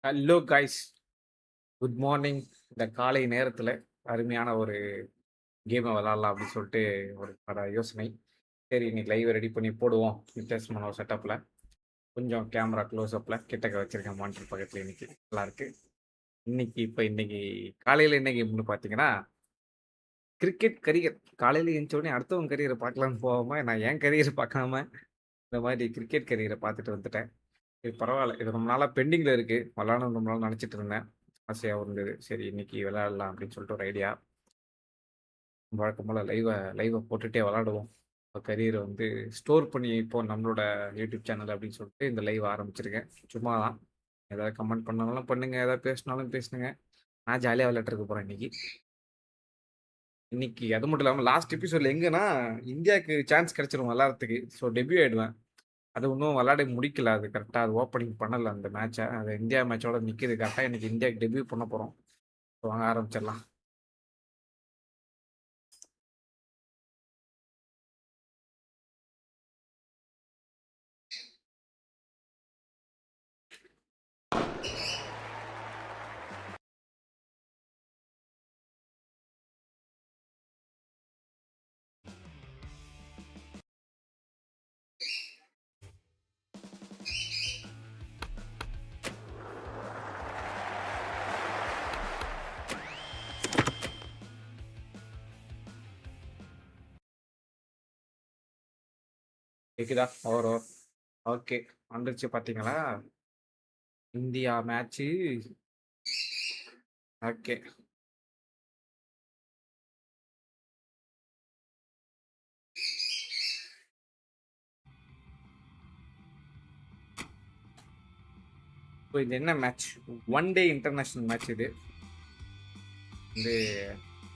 Hello guys, good morning. இந்த காலை நேரத்தில் அருமையான ஒரு கேமை விளாட்லாம் அப்படின்னு சொல்லிட்டு ஒரு யோசனை. சரி, இன்னைக்கு லைவ் ரெடி பண்ணி போடுவோம் வித்தியாசமான ஒரு செட்டப்பில். கொஞ்சம் கேமரா க்ளோஸ்அப்பில் கிட்டக்க வச்சிருக்கேன் மானிட்டர் பக்கத்தில். இன்னைக்கு நல்லா இருக்கு. இன்னைக்கு காலையில் என்ன கேம்னு பார்த்தீங்கன்னா, கிரிக்கெட் கரியர். காலையில் எழுந்த உடனே அடுத்தவங்க கரியரை பார்க்கலான்னு போகாம நான் என் கரியரை பார்க்காம இந்த மாதிரி கிரிக்கெட் கரியரை பார்த்துட்டு வந்துட்டேன். இது பரவாயில்ல. இது ரொம்ப நாளா பெண்டிங்ல இருக்கு. விளையாடணும்னு ரொம்ப நாள் நெனச்சிட்டு இருந்தேன். ஆசையாவும் இருந்தது. சரி, இன்னைக்கு விளையாடலாம் அப்படின்னு சொல்லிட்டு ஒரு ஐடியா. வழக்கம் போல லைவ போட்டுட்டே விளையாடுவோம். கரியர வந்து ஸ்டோர் பண்ணி வைப்போம் நம்மளோட யூடியூப் சேனல் அப்படின்னு சொல்லிட்டு இந்த லைவ் ஆரம்பிச்சிருக்கேன். சும்மா தான். ஏதாவது கமெண்ட் பண்ணாலும் பண்ணுங்க. ஏதாவது பேசினாலும் பேசுங்க. நான் ஜாலியா விளையாட்டுருக்க போறேன் இன்னைக்கு. இன்னைக்கு அது மட்டும் இல்லாம லாஸ்ட் எபிசோட்ல எங்கன்னா இந்தியாவுக்கு சான்ஸ் கிடைச்சிரும் விளையாடுறதுக்கு. ஸோ டெபியூ ஆயிடுவேன். அது இன்னும் விளையாடி முடிக்கல. அது கரெக்ட்டா அது ஓப்பனிங் பண்ணல அந்த மேட்ச. அது இந்தியா மேட்சோட நிக்குது. கரெக்ட்டா இன்னைக்கு இந்தியாக்கு டெபியூ பண்ண போறோம். வாங்க ஆரம்பிச்சிடலாம். கேக்குதா? Over over. ஓகே. வந்துருச்சு பாத்தீங்களா? India match. ஓகே. இப்போ இது என்ன match? One day international match இது. வந்து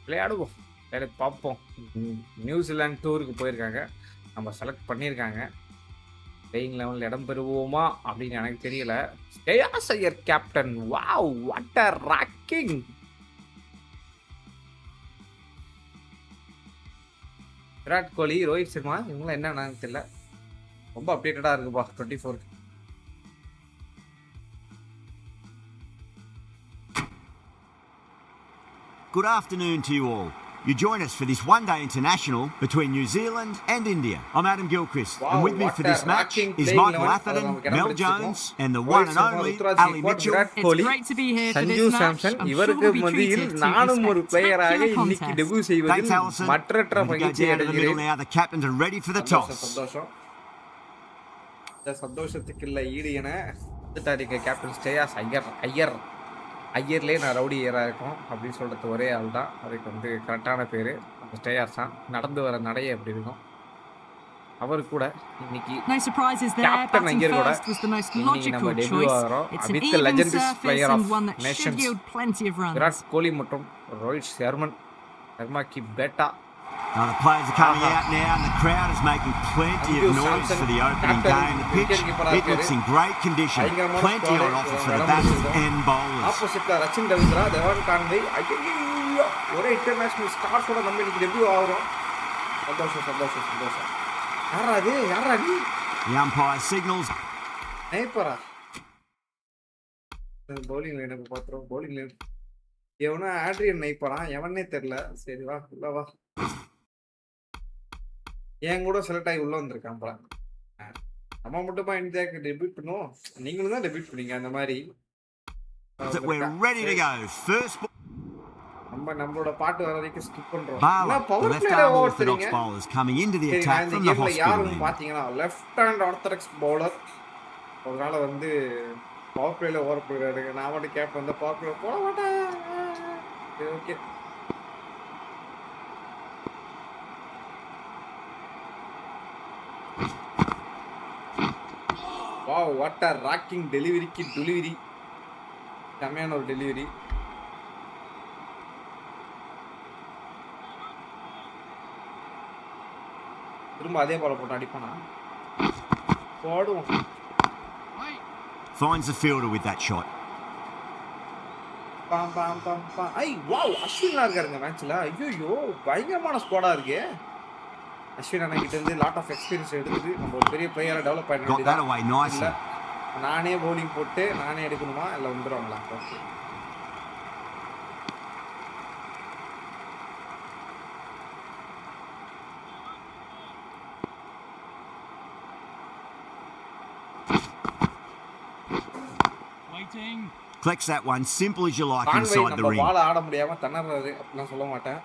விளையாடுவோம். விளையாடி பார்ப்போம். நியூசிலாந்து டூருக்கு போயிருக்காங்க. நம்ம செலக்ட் பண்ணியிருக்காங்க. பிளேயிங் லெவலில் இடம் பெறுவோமா அப்படின்னு எனக்கு தெரியல. Shreyas Iyer captain. Wow, what a rocking. Virat Kohli, Rohit Sharma இவங்களாம் என்னன்னு தெரியல. ரொம்ப அப்டேட்டடா இருக்குப்பா 24. Good afternoon to you all. You join us for this one-day international between New Zealand and India. I'm Adam Gilchrist, Wow, and with me for this match is Michael Atherton, Mel Jones, and the one and only Ali Mitchell. Kohli, It's great to be here for Sanju this match. Samson I'm sure இவருக்கு we'll be மத்தியில் treated to நானும் a ஒரு பிளேயராக spectacular இன்னைக்கு contest. Debut Thanks, செய்வதில் Alison. மற்றற்ற We're going to go மகிழ்ச்சி down to the middle அடைகிறேன். now. The captains are ready for the சந்தோஷம், toss. சந்தோஷம். இந்த சந்தோஷத்துக்கு இல்ல ஈடு என வந்துட்டாரு கேப்டன் ஸ்ரேயாஸ் ஐயர். ஐயர்லேயே நான் ரவுடி ஐயரா இருக்கும் அப்படின்னு சொல்றது ஒரே ஆள் தான். அதுக்கு வந்து கரெக்டான பேரு நம்ம ஸ்ரேயாஸ் தான். நடந்து வர நடைய எப்படி இருக்கும். அவர் கூட இன்னைக்கு No surprises there. Captain Batting Iyer கூட first was the most இன்னைக்கு நம்ம logical டெபியூ choice. ஆகிறோம். It's an with even legendary surface player and of one that should nations yield plenty of runs. Virat Kohli மற்றும் ரோஹித் சர்மா கி பேட்டா. Now the players are coming out now, and the crowd is making plenty of noise for the opening game. The pitch, it looks in great condition. Plenty on offer for the batters and bowlers. ஆப்போசிட்ல Rachin Ravindra, தேவான் Conway. ஐயோ, ஒரே international ஸ்டார்ஸோட நம்ம இன்னைக்கு debut ஆகிறோம். சந்தோஷம். யாரா நீ? The umpire signals. நைப்பரா பவுலிங் லைன் பாத்துறோம். பவுலிங் லைன் எவனா ஆட்ரியன் நைப்பறான், எவனே தெரியல. சரி வா, உள்ள வா. என் கூட செலக்ட் ஆகி உள்ள வந்திருக்கான் போல. நம்ம மட்டுமா இந்தியாவுக்கு டெபியூட் பண்ணுவோம். நீங்களும் தான் டெபியூட் பண்ணீங்க அந்த மாதிரி. We're ready to go. First ball. நம்மளோட பாட்டு வர வரைக்கும் ஸ்கிப் பண்றோம். Bala, the power left player arm over orthodox தெரியுங்க. bowlers coming into the சரி, attack இந்த from the கேம்ல hospital யாருன்னு end. பாத்தீங்கன்னா லெஃப்ட் ஹேண்ட் ஆர்த்தடாக்ஸ் பவுலர். அதனால வந்து பவர் பிளேல ஓவர் போயிடாரு. நான் மட்டும் கேப்டன் வந்து பவர் பிளே போட மாட்டேன். சரி, okay. Wow, what are racking delivery. செமையான ஒரு டெலிவரி. திரும்ப அதே பால போட்டு அடிப்பானா? போடுவோம். Finds the fielder with that shot. பாம். ஐ வாவ், அஸ்வின் இருக்காருங்க மேட்ச்ல. ஐயோ, பயங்கரமான ஸ்குவாடா இருக்கு. அஸ்வின் அண்ணா கிட்ட இருந்து லாட் ஆஃப் எக்ஸ்பீரியன்ஸ் எடுத்துட்டு நம்ம ஒரு பெரிய பிளேயரா டெவலப் பண்ண Got that வேண்டியது. away nicely. நானே bowling போட்டு நானே எடுக்கணுமா இல்ல வந்துருவாங்களா? Okay. Collects that one, simple as you like Conway inside the நம்ம ring. பால் ஆட முடியாம திணறாரு அப்படிலாம் சொல்ல மாட்டேன்.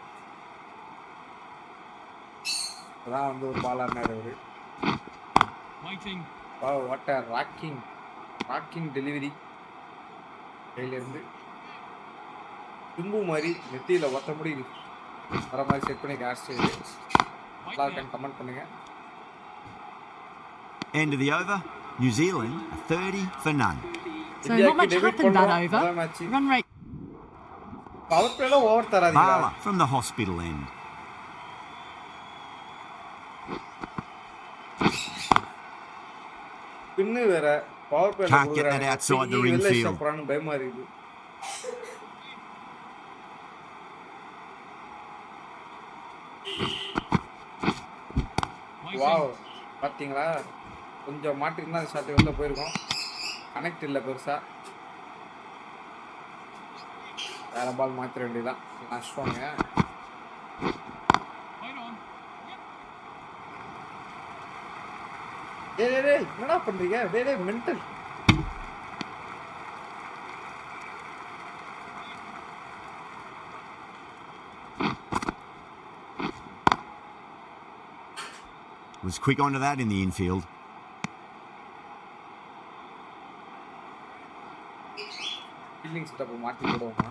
அதான் வந்து ஒரு பால் ஆடினாரு அவரு. Wow, what a rocking delivery. கையில இருந்து தும்பு மாதிரி நெத்தியில ஒத்த முடி வர மாதிரி செட் பண்ணி கேஸ்ட் நல்லா இருக்கான்னு கமெண்ட் பண்ணுங்க. End of the over. New Zealand 30 for none. So not much happened that over. Run rate. Power பிளேல ஓவர் தராதீங்களா? Bala from the hospital end. பின்னு வேற பவர் பிளேல Can't get that outside the ring field. பயமா இருக்கு. Wow பாத்தீங்களா கொஞ்சம் மாட்டிருந்தா அந்த ஷாட் உள்ள போயிருக்கும். கனெக்ட் இல்ல பெருசா. வேற பால் மாத்திர வேண்டியதான். நஷ்டங்க. டேய் என்னடா பண்றீங்க? டேய் mental. Was quick onto that in the infield. Fielding setup மாத்தி போடுவோமா?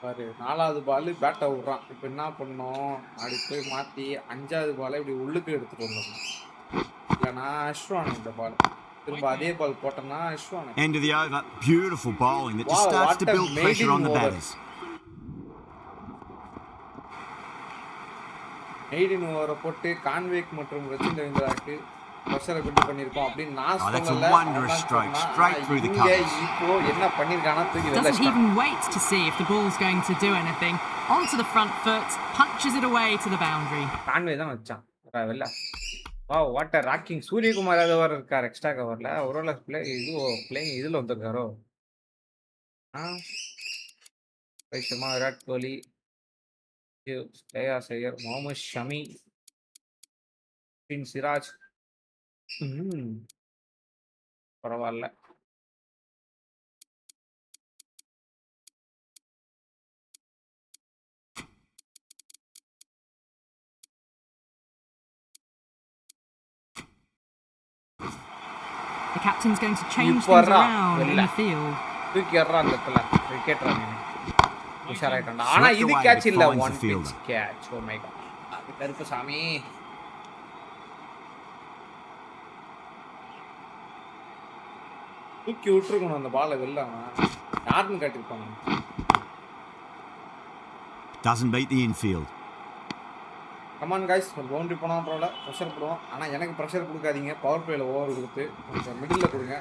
பாரு நாலாவது பால் பேட்டை விடுறான். இப்போ என்ன பண்ணோம்? அப்படி போய் மாற்றி அஞ்சாவது பாலை இப்படி உள்ளுக்கு எடுத்துட்டு வந்துடணும். இல்லைனா அஸ்வான் இந்த பால் திரும்ப அதே பால் போட்டோம்னா Azlan. End of the over. Beautiful bowling that just starts to build pressure on the batters. மெய்டின் ஓவரை போட்டு கான்வேக் மற்றும் ரச்சின் ரவீந்திராவுக்கு ப்ரெஷரை பில்ட் பண்ணியிருக்கோம் அப்படின்னு நான் That's a சொல்லல. wondrous stroke, straight through the colours. இப்போ என்ன பண்ணிருக்கானா தூக்கி Doesn't வெளில even wait to see if the ball's going to do anything. Onto the front foot, punches it away to the boundary. Conway தான் வச்சான் வெளில. Wow what a rocking. Suryakumar Yadav இருக்கார் extra கவர்ல. ஒருவேளை பிளேயிங் இதுல வந்திருக்காரோ? ரோஹித் சர்மா, விராட் கோலி, ஸ்ரேயாஸ் ஐயர், முகமது ஷமி, சிராஜ். பரவாயில்ல. The captain's going to change இப்போ things வர்றா, around in வெளில. the field. தூக்கி வர்றான் அந்த இடத்துல. விக்கெட்ரா நீ. உஷாராயிட்டான்டா. ஆனா இது கேட்ச் இல்ல. One pitch catch. Oh my God. அது கருப்பு சாமி. தூக்கி விட்டுருக்கணும் அந்த பாலை வெளில. யாருன்னு காட்டிருப்பாங்க. Doesn't beat the infield. Come on guys, ஒரு பவுண்டரி போனால் பரவாயில்ல. ப்ரெஷர் போடுவோம். ஆனால் எனக்கு ப்ரெஷர் கொடுக்காதீங்க. பவர் பிளேயில் ஓவர் கொடுத்து கொஞ்சம் மிடில் கொடுங்க.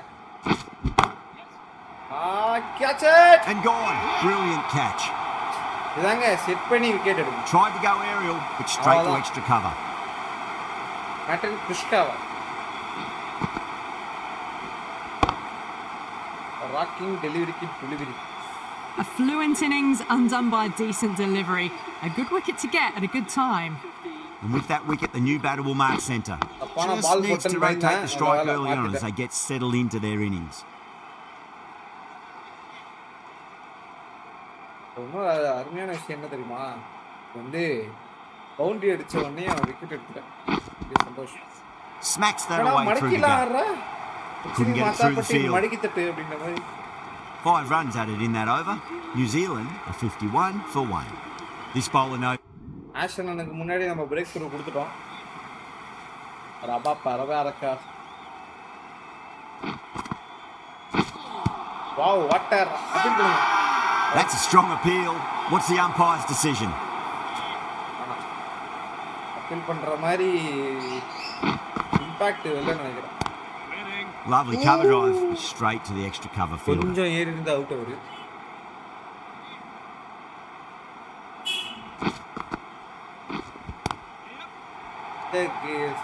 Catch it! And gone. Brilliant catch. இதாங்க செட் பண்ணி விக்கெட் எடுக்கும். Tried to go aerial, but straight to extra cover. பேட்டன் குஷ்காவா. ராக்கிங் டெலிவரிக்கு delivery. A fluent innings undone by a decent delivery. A good wicket to get at a good time. And with that wicket, the new batter will mark centre. Apana Just ball needs button to by rotate na, the strike wala, early on mark as they get settled into their innings. ரொம்ப அருமையான விஷயம் என்ன தெரியுமா? வந்து boundary அடிச்ச உடனே அவன் wicket எடுத்துட்டான். சந்தோஷம். Smacks that away through the gap. Couldn't get it through the field. மடக்கி தட்டு அப்படின்ற மாதிரி. 5 runs added in that over. New Zealand are 51 for 1. This bowler knows. ஆஷனுக்கு முன்னாடி நம்ம பிரேக் த்ரூ கொடுத்துட்டோம். ரபா பரவ அரக்கா. வாவ் வாட் அ அப்பீல் பண்ணுங்க. That's a strong appeal. What's the umpire's decision? Appeal பண்ற மாதிரி இம்பாக்ட் இல்ல நினைக்கிறேன். Lovely cover drive straight to the extra cover fielder. கொஞ்சம் ஏறி இருந்து அவுட் அவரு.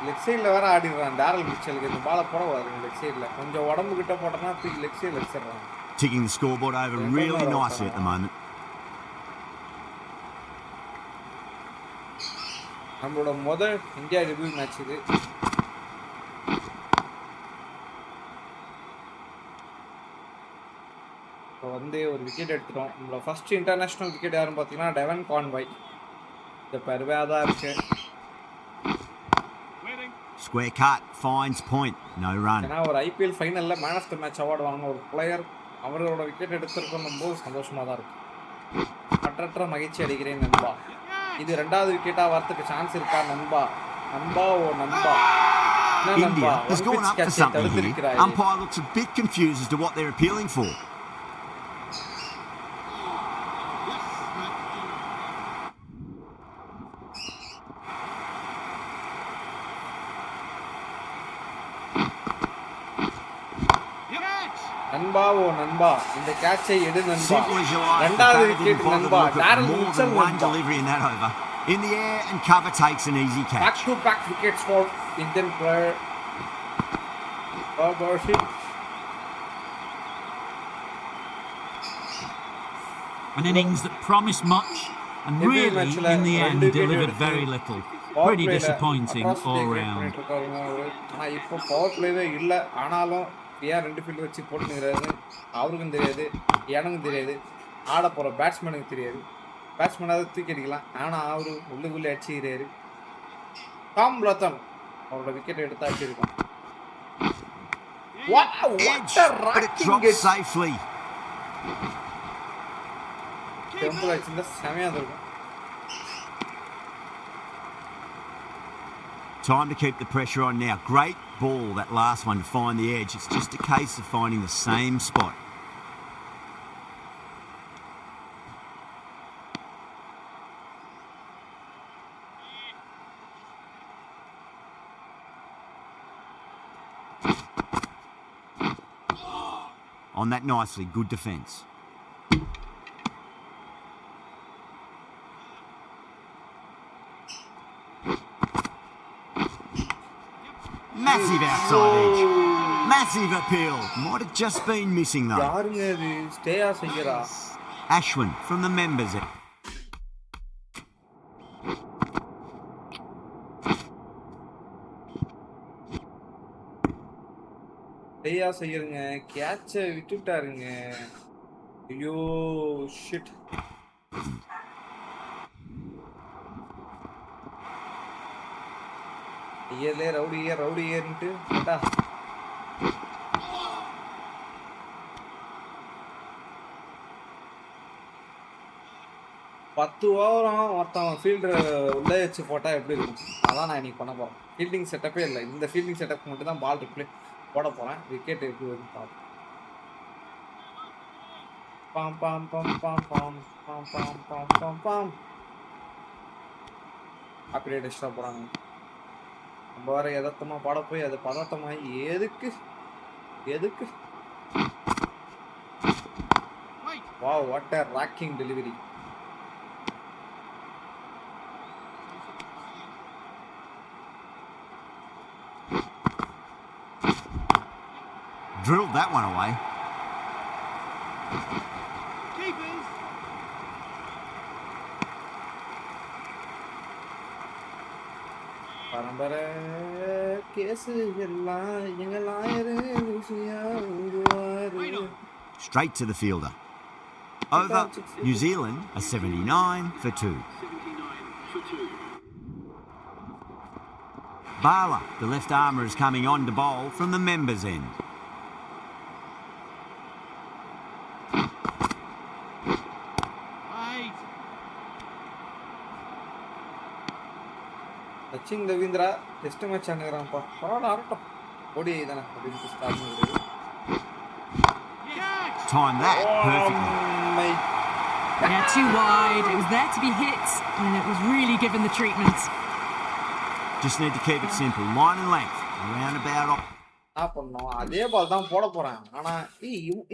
லெக் சைடில் வேற ஆடிடுறான் டேரல் மிச்சலுக்கு. இந்த பாலை போடக்கூடாது லெக் சைடில். கொஞ்சம் உடம்பு கிட்ட போட்டோன்னா தூக்கி லெக் சைடில் வச்சிடுறான். Ticking the scoreboard over really nicely at the moment. நம்மளோட முதல் இந்தியா டெபியூ மேட்ச் இது. இப்போ வந்து ஒரு விக்கெட் எடுத்துட்டோம். நம்மளோட ஃபர்ஸ்ட் இன்டர்நேஷ்னல் விக்கெட் யாருன்னு பார்த்தீங்கன்னா டெவன் கான்வாய். இந்த பெருமையாக தான் இருக்கு. Square cut, finds point, no run. ஏன்னா ஒரு ஐபிஎல் ஃபைனலில் man of the match award வாங்கின ஒரு பிளேயர் அவரோட விக்கெட் எடுத்திருக்கணும் போது சந்தோஷமாக தான் இருக்கு. மற்றற்ற மகிழ்ச்சி அடைகிறேன் நண்பா. இது 2வது விக்கெட்டாக வரத்துக்கு சான்ஸ் இருக்கா நண்பா? நண்பா ஓ நண்பா. India has gone up for something here. Umpire looks a bit confused as to what they're appealing for. நண்பா ஓ நண்பா இந்த கேட்சை எடு நண்பா. Simple as you like. 2வது They விக்கெட் didn't bother நண்பா. to look at Daryl more Mitchell than one நண்பா. delivery in that over. In the air and cover takes an easy catch. Back to back wickets for Indian player. An innings that promised much and really, in the end, delivered very little. Pretty disappointing all round. ஆனால் இப்போ power பிளேவே இல்லை. ஆனாலும் ஏன் 2 field வச்சு போட்டுங்கிறாரு அவருக்கும் தெரியாது, எனக்கும் தெரியாது, ஆட போகிற பேட்ஸ்மேனுக்கு தெரியாது. பேட்ஸ்மேனாவது தூக்கி அடிக்கலாம், ஆனால் அவரு உள்ளுக்குள்ளே அடிச்சுக்கிறாரு. டாம் லத்தன் அவரோட விக்கெட் எடுத்து அடிச்சிருக்கோம். Edge, but it dropped safely. டெம்பிள் அடிச்சிருந்தா செமையாக இருந்திருக்கும். Time to keep the pressure on now. Great ball, that last one, to find the edge. It's just a case of finding the same spot. On that nicely, good defence. Massive outside edge. Massive appeal. Might have just been missing though. யாருங்க இது? ஸ்டேயா செய்கிறா? Ashwin from the members. ஸ்டேயா செய்யறங்க. கேட்சை விட்டுட்டாருங்க. ஐயோ shit. ஐயர்லே ரவுடியர்ன்ட்டு கேட்டா 10 ஓவரும் ஒருத்தன் fielder உள்ளே வச்சு போட்டால் எப்படி இருக்கும்? அதான் நான் இன்னைக்கு பண்ண போகிறேன். ஃபீல்டிங் செட்டப்பே இல்லை. இந்த ஃபீல்டிங் செட்டப் மட்டும் தான் பால் ரிப்ளே போட போகிறேன். விக்கெட் எப்படி வருது பார்ப்போம். பாம் பாம் பாம் பாம் பாம் பாம் பாம் பாம் பாம் பாம் அப்படியே டிஸ்டர்ப் போகிறாங்க. நம்ம வேற யதார்த்தமாக பாட போய் அது பதார்த்தமாகி எதுக்கு wow what a racking delivery. Drilled that one away. பரம்பரை கேசு எல்லாம் எங்கள் Straight to the fielder. Over, New Zealand a 79 for 2. Bala, the left armour, is coming on to bowl from the members' end. Sachin Ravindra test match ஆனுறான்ப்பா. பரவாயில்ல ஆகட்டும். ஓடி தானே அப்படின்னு ஸ்டார்ட் பண்ணுறது. Time that perfectly. Yeah, too wide. It was there to be hit, and it was really given the treatment. Just need to keep it simple. Line and length. Around about off. என்ன பண்ணோம்? அதே பால் தான் போட போறேன். ஆனா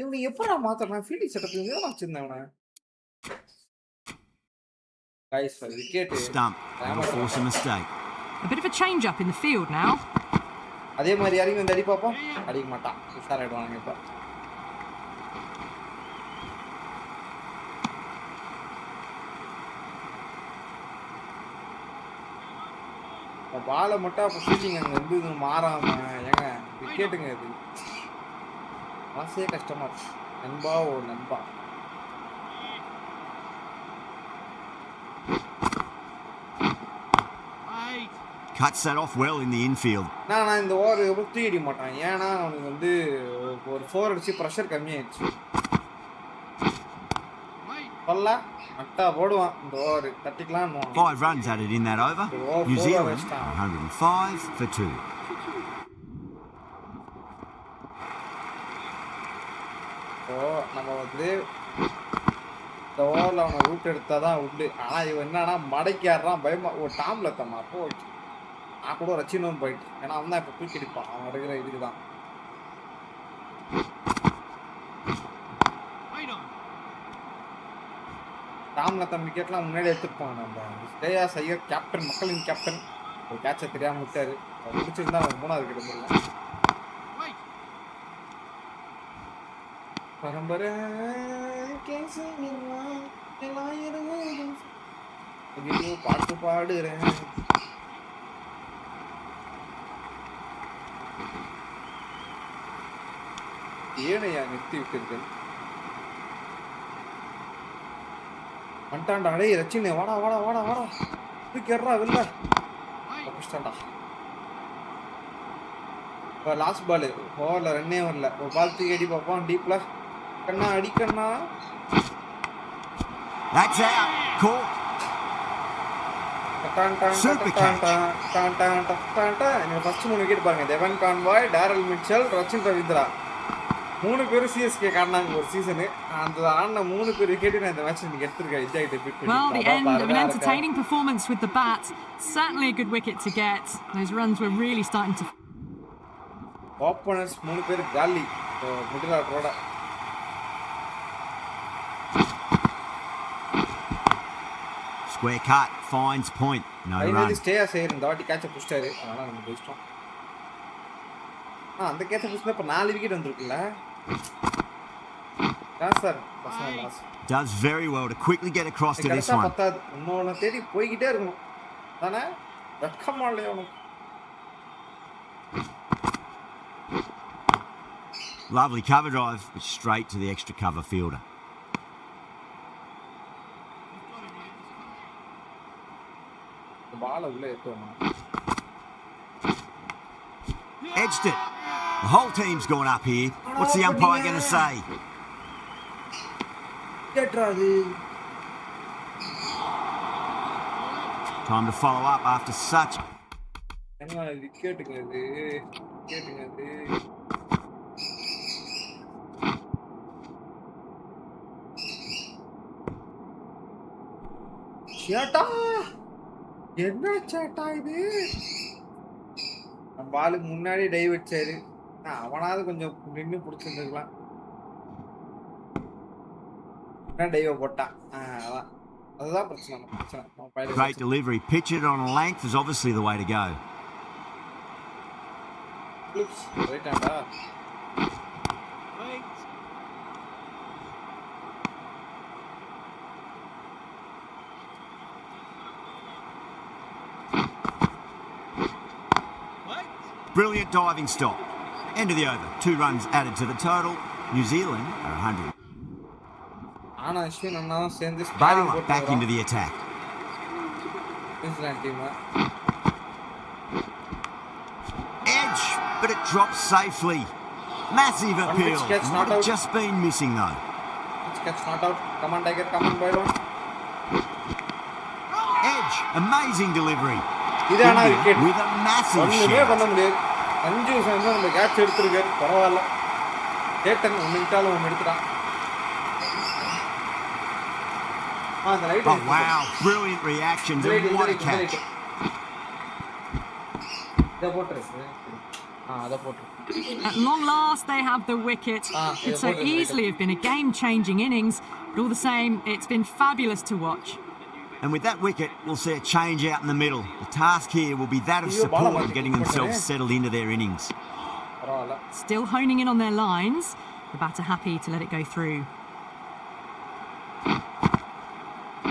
இவனை எப்படா மாத்தறேன்? Fielding setup இங்க தான் வச்சிருந்தேன் அவனை. Guys wicket. Stump. That'll force a mistake. A bit of a change up in the field now. அதே மாதிரி இறங்கி வந்து அடி பார்ப்போம். அடிக்க மாட்டான். உஷாராயிடுவாங்க இப்போ. பாலை மட்டும் அப்போ ஃபீலிங் அங்கே வந்து மாறாம ஏங்க விக்கெட்டுங்க இது ஆசையே கஷ்டமா இருக்கு. நண்பா ஓ நண்பா. Cuts that off well in the infield. நான் இந்த ஓவர் எப்படி தூக்கி அடிக்க மாட்டான். ஏன்னா அவனுக்கு வந்து ஒரு 4 அடிச்சு ப்ரெஷர் கம்மியாயிடுச்சு. பல்லா அட்டா போடுவான் இந்த over தட்டிக்கலாம். 5 runs added in that over. New Zealand 105 for 2. நம்ம வந்து இந்த ஓவரில் அவனை ரூட் எடுத்தால் தான் உண்டு. ஆனால் இவன் என்னன்னா மடக்கி ஆடுறான் பயமா. ஒரு டாமில் தம்மா அப்போ நான் கூட ரச்சினும் போயிட்டு. ஏன்னா அவன் தான் இப்போ தூக்கி அடிப்பான். அவன் எடுக்கிற இதுக்கு தான். டாம்லத்தம் விக்கெட்லாம் முன்னாடி எடுத்துருப்பாங்க. நம்ம ஸ்ரேயாஸ் ஐயர் கேப்டன், மக்களின் கேப்டன், ஒரு கேட்சை தெரியாமல் விட்டாரு. அவர் பிடிச்சிருந்தா அவர் 3வது விக்கெட் வந்துடலாம். பரம்பரை பாட்டு பாடுறேன். ஏனையா நிறுத்தி விட்டீர்கள். வந்துட்டான்டா. அடே ரச்சினே வாடா வாடா வாடா வாடா தூக்கிடுறா வெளில தப்பிச்சிட்டான்டா. இப்போ லாஸ்ட் பால் ஓவரில் ரன்னே வரல. ஒரு பால் தூக்கி அடி பார்ப்போம் டீப்ல. கண்ணா அடிக்கண்ணா. That's out. Caught. First 3 wicket பாருங்க. Devon Conway, Daryl Mitchell, Rachin Ravindra 3 பேரும் சிஎஸ்கே காரணாங்க ஒரு சீசனு. அந்த ஆடின 3 பேர் விக்கெட்டு நான் இந்த மேட்ச் இன்னைக்கு எடுத்திருக்கேன். Well, the end of an entertaining performance with the bat. Certainly a good wicket to get. Those runs were really starting to... openers 3 பேர் காலி மிடில் ஆர்டரோட. Square cut finds point. No run. ஸ்டேயா செய்யற இந்த வாட்டி கேட்ச புடிச்சாரு. அதனால நம்ம ஜெயிச்சிட்டோம். அந்த கேட்ச புடிச்சா இப்ப 4 விக்கெட் வந்திருக்குல்ல. சார் பசங்க Does very well to quickly get across to this one. இன்னொன்னு தேடி போய்கிட்டே இருக்கணும் தானே. வெக்கமா இல்லையா உனக்கு? Lovely cover drive, but straight to the extra cover fielder. பால் உள்ள ஏத்துவாங்க. Edged it. The whole team's gone up here. What's the umpire going to say? Time to follow up after such. என்ன விக்கெட்டுங்க இது? விக்கெட்டுங்க இது. சேட்டா என்ன சேட்டா இது? பாலுக்கு முன்னாடி டை வச்சாரு. அவனாவது கொஞ்சம் நின்று பிடிச்சிருந்துருக்கலாம். டைவை போட்டான். அதான் அதுதான் பிரச்சனை. Great delivery. Pitch it on a length is obviously the way to go. Right ஹேண்டா. Brilliant diving stop. End of the over. 2 runs added to the total. New Zealand are 100. ஆனா அஸ்வின் அண்ணாவும் சேர்ந்து Bala back into the attack. New Zealand team Edge, but it drops safely. Massive appeal. Might have just been missing though. Catch not out. Come on Tiger, come on boy. Edge, amazing delivery. இதான wicket with a massive ஒண்ணுமே shot. பண்ண முடியாது. 5 நிமிஷம் நம்ம catch எடுத்துருக்காரு. பரவாயில்ல. கேட்டன் 1 விட்டாலும் 1 எடுத்துட்டான். Oh wow, brilliant reactions and what a catch. At long last, they have the wicket. Could so easily have been a game-changing innings, but all the same, it's been fabulous to watch. And with that wicket, we'll see a change out in the middle. The task here will be that of support and getting themselves settled into their innings. பரவாயில்ல. Still honing in on their lines. The batter happy to let it go through.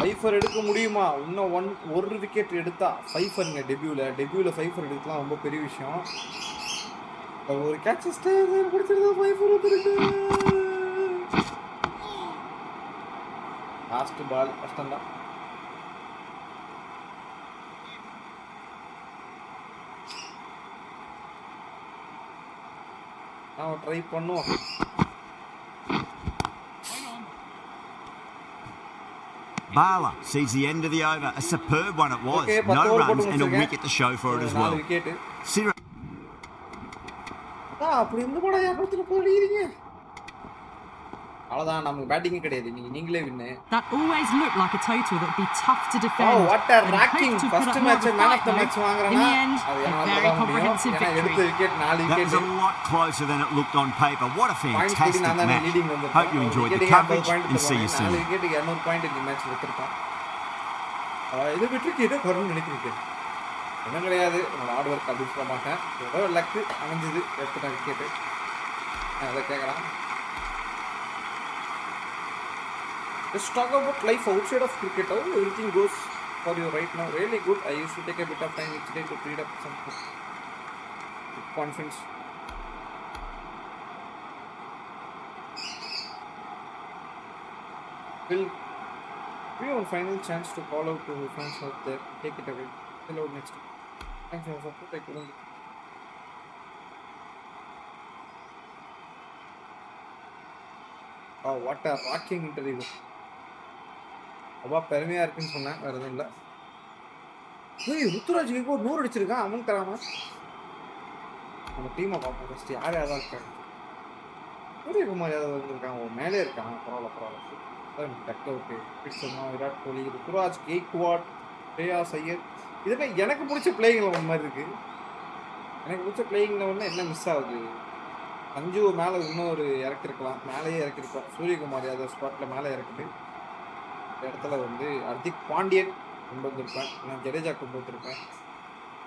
Fibre எடுக்க முடியுமா? இன்னும் ஒரு wicket எடுத்தா ஃபைஃபருங்க டெபியூல fibre எடுக்கலாம் ரொம்ப பெரிய விஷயம். ஒரு கேட்ச் பிடிச்சிருந்தா ஃபைஃபர் வந்துருக்கு. லாஸ்ட் பால் கஷ்டம்தான். நான் ட்ரை பண்ணுவோம். Bala sees the end of the over. A superb one it was. Okay, No runs and a wicket to show for it as well. Sira அப்படி இந்த படம் ஏற்படுத்திட்டு போறீங்க. அவ்வளவுதான் நமக்கு பேட்டிங் கிடையாது. நீங்களே வின்னு. That always looked like a total that would be tough to defend. Oh, what a racking first match man of the match வாங்குறனா. In the end, a very comprehensive victory. எடுத்த wicket 4 That was wicket. a lot closer than it looked on paper. What a fantastic match. Hope you enjoyed the coverage and see you soon. 4 wicket 200 point இந்த மேட்ச்ல எடுத்துட்டான். இது விட்டுக்கு ஏதோ வரணும்னு நினைக்கிறீங்க. ஒன்றும் கிடையாது. நம்ம ஹார்ட் ஒர்க் அப்படி சொல்ல மாட்டேன். ஏதோ லக்கு அமைஞ்சது எடுத்துட்டேன் விக்கெட். அதை கேட்கலாம். Let's talk about life outside of cricket. How everything goes for you right now? Really good. I used to take a bit of time each day to read up some confidence. Will give you one final chance to call out to fans out there. Take it away. Hello next. Thanks for your support. I couldn't. Oh, what a rocking interview. அப்பா பெருமையாக இருக்குன்னு சொன்னேன், வேறு எதுவும் இல்லை. ருத்துராஜ் இப்போ 100 அடிச்சிருக்கான், அவன் தராமா? நம்ம டீமை பார்ப்போம் ஃபஸ்ட்டு. யார் யாராக இருக்காங்க? சூரியகுமார் யாதவ் வந்துருக்கான், அவன் மேலே இருக்கான். பரவாயில்ல. டக் அவுட்டு சர்மா, விராட் கோலி, ருத்துராஜ், கெய்க்வாட், ஸ்ரேயாஸ் ஐயர். இதெல்லாம் எனக்கு பிடிச்ச பிளேயிங் லெவன் மாதிரி இருக்குது. எனக்கு பிடிச்ச பிளேயிங் லெவனில் என்ன மிஸ் ஆகுது? சஞ்சு மேலே இன்னொரு இறக்கிருக்கலாம், மேலேயே இறக்கிருக்கலாம். சூரியகுமார் யாதவ் ஸ்பாட்டில் மேலே இறக்குது. இடத்துல வந்து ஹர்திக் பாண்டியன் கொண்டு வந்திருப்பேன், நான் ஜடேஜா கொண்டு வந்திருப்பேன்.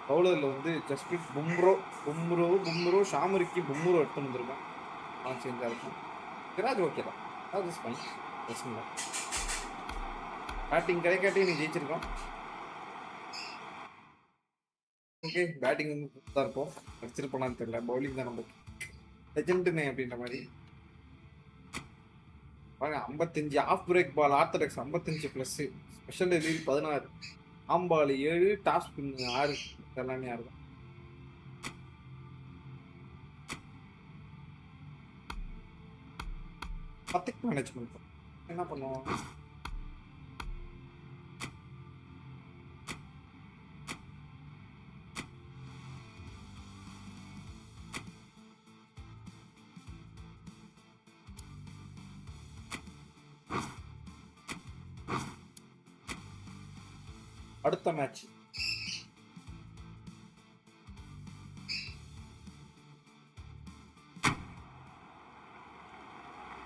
பவுலரில் வந்து ஜஸ்பிரீத் பும்ரோ ஷாமுரிக்கு பும்ரோ எடுத்து வந்திருப்பேன். நான் சேஞ்சாக இருக்கும். சிராஜ் ஓகே தான், அது இஸ் ஃபைன், பிரச்சனை இல்லை. பேட்டிங் கிடைக்காட்டி நீ ஜெயிச்சிருக்கோம். ஓகே, பேட்டிங் வந்து தான் இருப்போம். அடிச்சிருப்போனான்னு தெரியல, பவுலிங் தான் நம்மளுக்கு லெஜெண்டுனே அப்படின்ற மாதிரி. 55 off break ball orthodox 55 plus, special delivery 16, ஆம் பால் 7, டாப் ஸ்பின் 6. எல்லாமே யாரு தான். பத்திக் மேனேஜ்மெண்ட் என்ன பண்ணுவோம்? அடுத்த match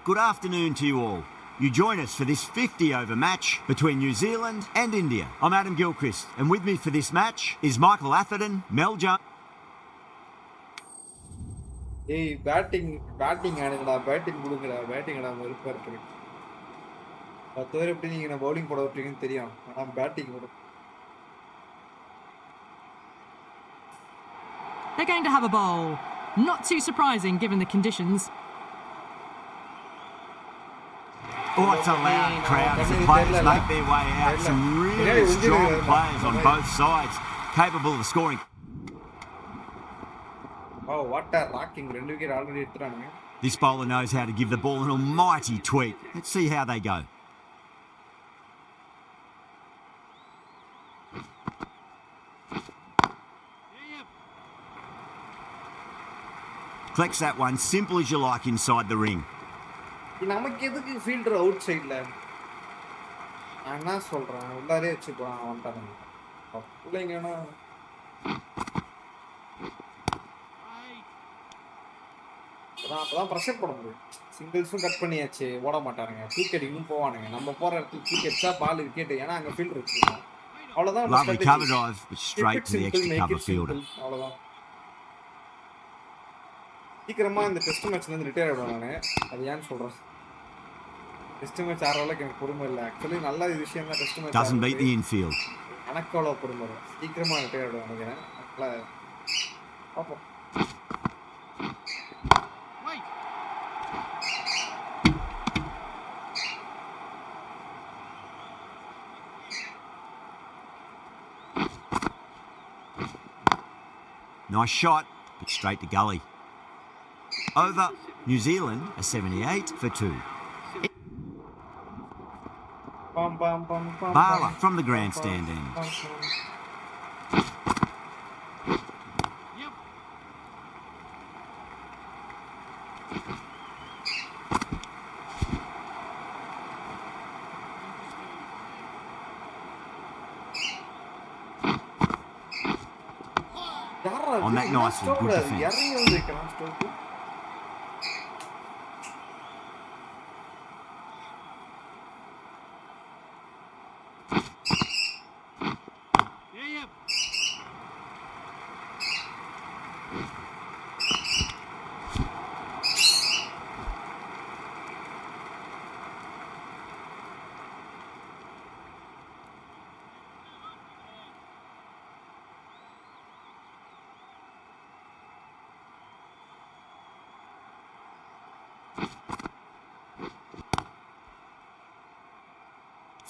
Good afternoon to you all. You join us for this 50-over match between New Zealand and India. I'm Adam Gilchrist, and with me for this match is Michael Atherton, Mel Jones. ஏய் batting ஆடுங்கடா, batting கொடுங்கடா, batting ஆடாம வெறுப்பாக இருக்குது. 10 பேர் எப்படி நீங்கள் நான் bowling போட விட்டுருக்கீங்கன்னு தெரியும், ஆனால் பேட்டிங் போடும். They're going to have a bowl. Not too surprising given the conditions. Oh, it's a loud crowd as the players make their way out. Some really strong players on both sides, capable of scoring. Oh, what a rocking. 2 wicket already எடுத்துறானுங்க. This bowler knows how to give the ball an almighty tweak. Let's see how they go. Collects that one simple as you like inside the ring. நமக்கு எதுக்கு fielder out சைடில்? நான் என்ன சொல்கிறேன், உள்ளாரே வச்சுக்கலாம் வந்துட்டாங்க பிள்ளைங்கன்னா. அப்பதான் pressure போட முடியும். சிங்கிள்ஸும் கட் பண்ணியாச்சு, ஓட மாட்டானுங்க. விக்கெட் இன்னும் போவானுங்க. நம்ம போற இடத்துக்கு விக்கெட்ஸா பால் விக்கெட், ஏன்னா அங்க ஃபீல்டர் வச்சிருக்கோம். அவ்வளவுதான் நம்ம Lovely strategy. cover drive, but Keep straight it to the simple, extra make cover it fielder. simple. அவ்வளவுதான். சீக்கிரமா இந்த டெஸ்ட் மேட்ச்ல இருந்து ரிட்டையர் ஆயிடுவேன் நானு. அது ஏன்னு சொல்றேன். டெஸ்ட் மேட்ச் ஆடுற அளவுக்கு எனக்கு பொறுமை இல்லை. ஆக்சுவலி நல்ல விஷயம் தான் test match. Doesn't beat the infield. எனக்கு அவ்வளோ பொறுமை இல்லை. சீக்கிரமா ரிட்டையர் ஆயிடுவேன் நினைக்கிறேன். அதனால பார்ப்போம். Nice shot, but straight to gully. Over, New Zealand a 78 for 2. Bum, bum, bum, bum, Bala bum, from the bum, grandstand bum, end. bum, bum. யாரா On இது? that என்ன nice one, stroke good அது? defence. இறங்கி வந்து வைக்கிறான் stroke.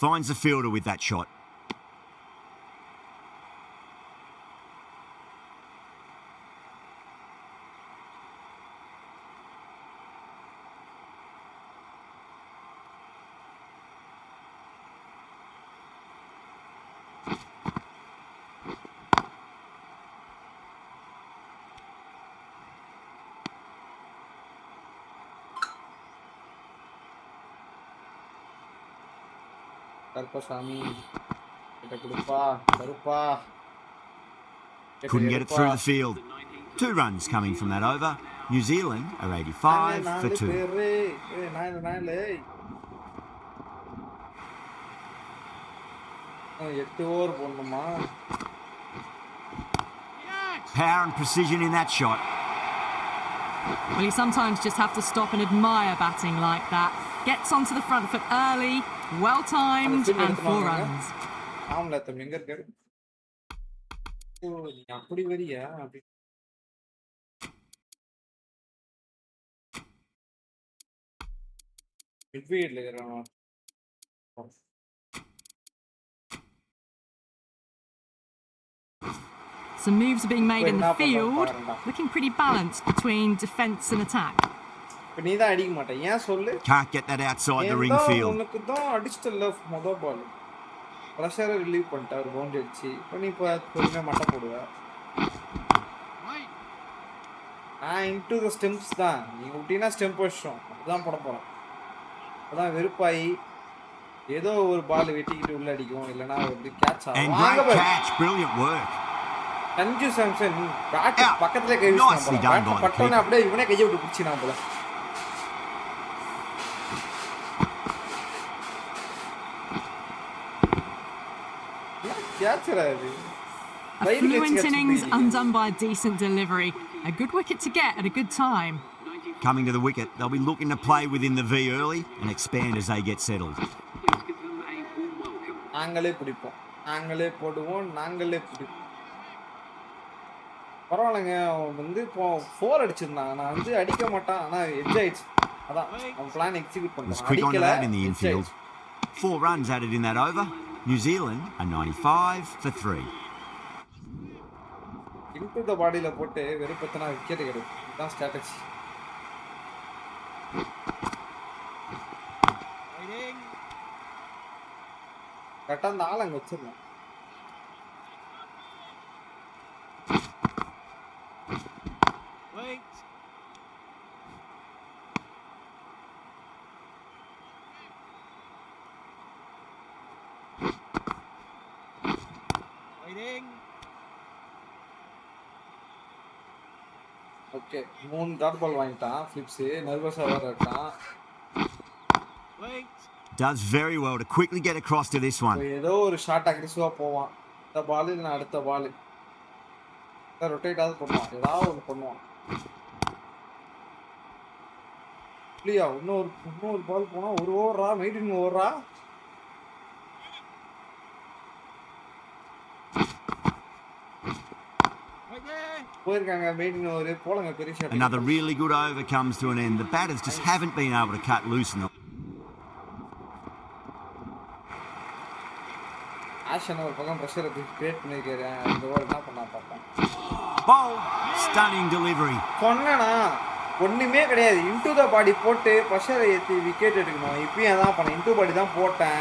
Finds the fielder with that shot. Karuppasamy கிட்ட கொடுப்பா கருப்பா. Couldn't get it through the field. 2 runs coming from that over. New Zealand are 85 for 2. எட்டு ஓவர் போடணுமா? Power and precision in that shot. Well, you sometimes just have to stop and admire batting like that. Gets onto the front foot early, well timed, and 4 runs. ஆம்ல தம்பி எங்க இருக்காரு? ஓ நீ அப்படி வரியா? அப்படி மிட்ஃபீல்ட்ல இருக்கிறான். Some moves are being made in the என்ன பண்றான் field, பாருடா. looking pretty balanced between defence and attack. இப்ப நீ தான் அடிக்க மாட்ட. ஏன் சொல்லு? Can't get that outside the ring ஏன்டா field. உனக்கு தான் அடிச்சிட்டல மொத பால். பிரஷரை ரிலீவ் பண்ணிட்டாரு பவுண்டரி அடிச்சு. இப்போ நீ பொறுமையா மட்டம் போடுவ. நான் இன்டு த ஸ்டெம்ப்ஸ் தான். நீ விட்டீங்கன்னா ஸ்டெம்ப் வச்சோம். அதுதான் போட போறேன். அதான் வெறுப்பாயி ஏதோ ஒரு பால் வெட்டிக்கிட்டு உள்ள அடிக்கும், இல்லைன்னா வந்து கேட்ச் And ஆகும். வாங்க great பாரு. catch, brilliant work. Sanju Samson bat Yeah. பக்கத்துல கை Nicely வீசினான் done போல. by the பட்டோனே keeper. அப்படியே இவனே கையை விட்டு பிடிச்சினான் போல. கேட்சரா இது? A Wide catch fluent catch innings பண்ணீங்க. undone by a decent delivery. A good wicket to get at a good time. Coming to the wicket, they'll be looking to play within the V early and expand as they get settled. நாங்களே பிடிப்போம், நாங்களே போடுவோம், நாங்களே பிடிப்போம். பரவாயில்லைங்க. அவன் வந்து இப்போ 4 அடிச்சிருந்தான். நான் வந்து அடிக்க மாட்டான், ஆனா எட்ஜ் ஆயிடுச்சு. அதான் அவன் பிளான் எக்ஸிக்யூட் Was பண்ணான். quick on அடிக்கல, that in the edge infield. ஆயிடுச்சு. 4 runs added in that over. New Zealand are 95 for 3. Into the பாடியில போட்டு வெறுப்பத்தனா விக்கெட் கிடைக்கும். இதுதான் ஸ்ட்ராட்டஜி. கரெக்டா அந்த ஆள் அங்க வச்சிடலாம். ஓகே 3 டாட் பால் வாங்கிட்டான் ஃபிளிப்ஸ் நர்வஸா வேற இருக்கான். Does very well to quickly get across to this one. ஏதோ ஒரு ஷாட் அக்ரெசிவா போவான். இந்த பால் இல்ல அடுத்த பால். ரொட்டேட் ஆவது பண்ணுவான். ஏதாவது ஒன்று பண்ணுவான். இல்லையா இன்னொரு பால் போனா ஒரு ஓவரா மெயின்டைன் ஓவரா போயிருக்காங்க மெயின்டைன் ஓவர் போலங்க பெரிய shot. Another really good over comes to an end. The batters just haven't been able to cut loose in the ஆஷன் ஒரு பக்கம் பிரஷரை கிரியேட் பண்ணிருக்காரு. இந்த ஓவர் என்ன பண்ணா பார்ப்போம். bowl, stunning delivery. சொன்னா ஒண்ணுமே கிடையாது. இன்டு த பாடி போட்டு பிரஷரை ஏற்றி விக்கெட் எடுக்கணும். இப்பயும் அதான் பண்ணேன். இன்டு பாடி தான் போட்டேன்.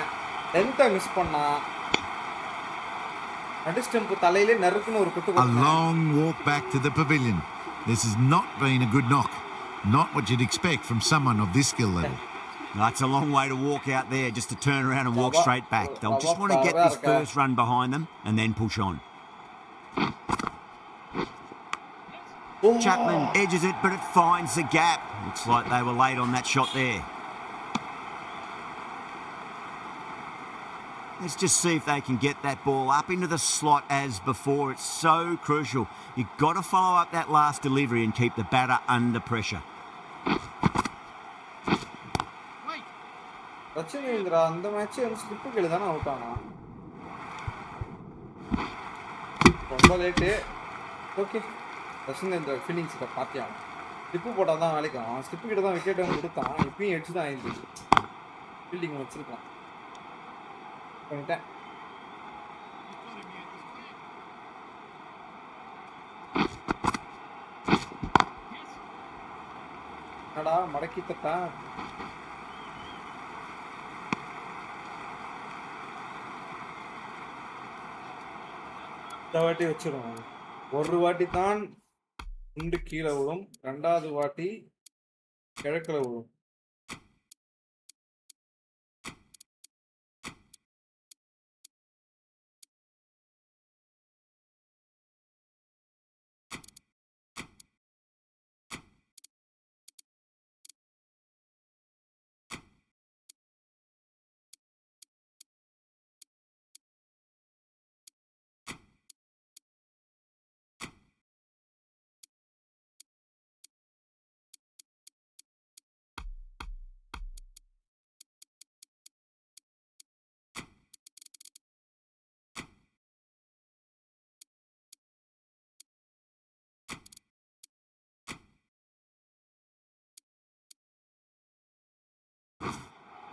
லென்த்தை மிஸ் பண்ணா. நடு ஸ்டெம்ப் தலையிலே நறுக்குன்னு ஒரு குத்து. A long walk back to the pavilion. This has not been a good knock. Not what you'd expect from someone of this skill level. That's a long way to walk out there just to turn around and walk straight back. They'll just want to get this first run behind them and then push on. Chapman edges it, but it finds the gap. Looks like they were late on that shot there. Let's just see if they can get that ball up into the slot as before. It's so crucial. You've got to follow up that last delivery and keep the batter under pressure. ரச்சனேந்திரா அந்த match வந்து ஸ்லிப்புகள் தானே out ஆனா. ரொம்ப late. Okay ரச்சனேந்திரா ஃபீலிங்ஸை பார்த்தியான். Slip போட்டால் தான் வேலைக்கு அவன் slip கிட்ட தான் விக்கெட் வந்து கொடுத்தான். இப்பயும் எடுத்து தான் ஆயிடுச்சு. ஃபீல்டிங் வச்சிருக்கான். பண்ணிட்டேன். என்னடா மடக்கி தட்டா. இந்த வாட்டி வச்சிருவோம். ஒரு வாட்டி தான் குண்டு கீழே விழும். 2வது வாட்டி கிழக்குல விழும்.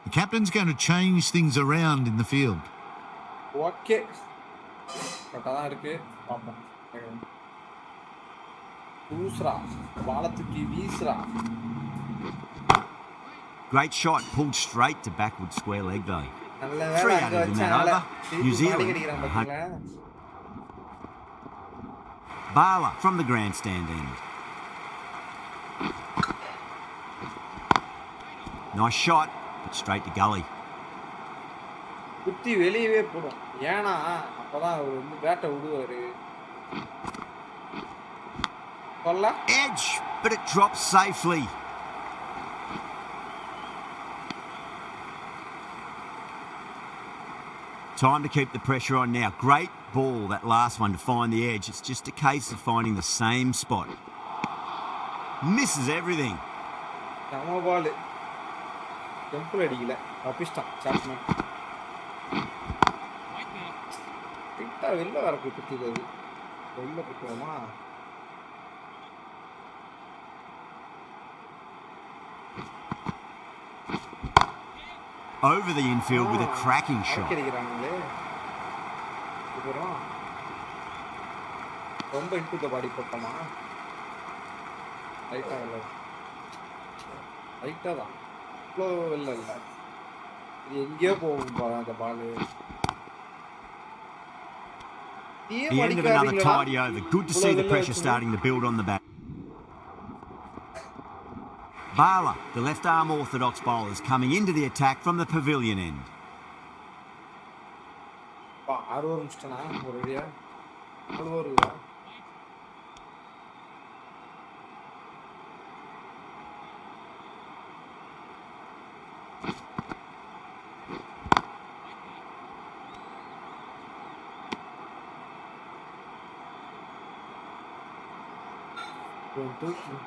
The captain's going to change things around in the field. Okay கரெக்டாக தான் இருக்கு. பார்ப்போம். தூசுரா பாலை தூக்கி வீசுரா. Great shot, pulled straight to backward square leg though. நல்ல வேலை அங்கே 300 in that வச்சனால over. New Zealand. அடிக்கிறான் பார்த்தீங்களா. Bala from the grandstand end. Nice shot, but straight to gully. குத்தி வெளியவே போடும். ஏன்னா அப்பதான் அவர் வந்து பேட்டை விடுவாரு. கொல்ல Edge, but it drops safely. Time to keep the pressure on now. Great ball, that last one, to find the edge. It's just a case of finding the same spot. Misses everything. நம்ம பால் temple அடிக்கல. அப்பிஷ்டான் Chapman. கிட்டா வெளில வர குத்திது. வெளில குத்துவோமா. Over the infield with a cracking shot. அடிக்கிறாங்களே. இதுவரும் ரொம்ப into the பாடி போட்டோமா. ரைட்டா இல்லை. ரைட்டா தான். இவ்வளோ இல்லை இல்லை. இது எங்கேயோ போகும் அந்த பால். The end of another tidy over. Good to see the pressure starting to build on the bat. Bala, the left arm orthodox bowler, is coming into the attack from the pavilion end. ஆறு over முடிச்சிட்டனா ஒரு வழியா. 4 over இல்ல.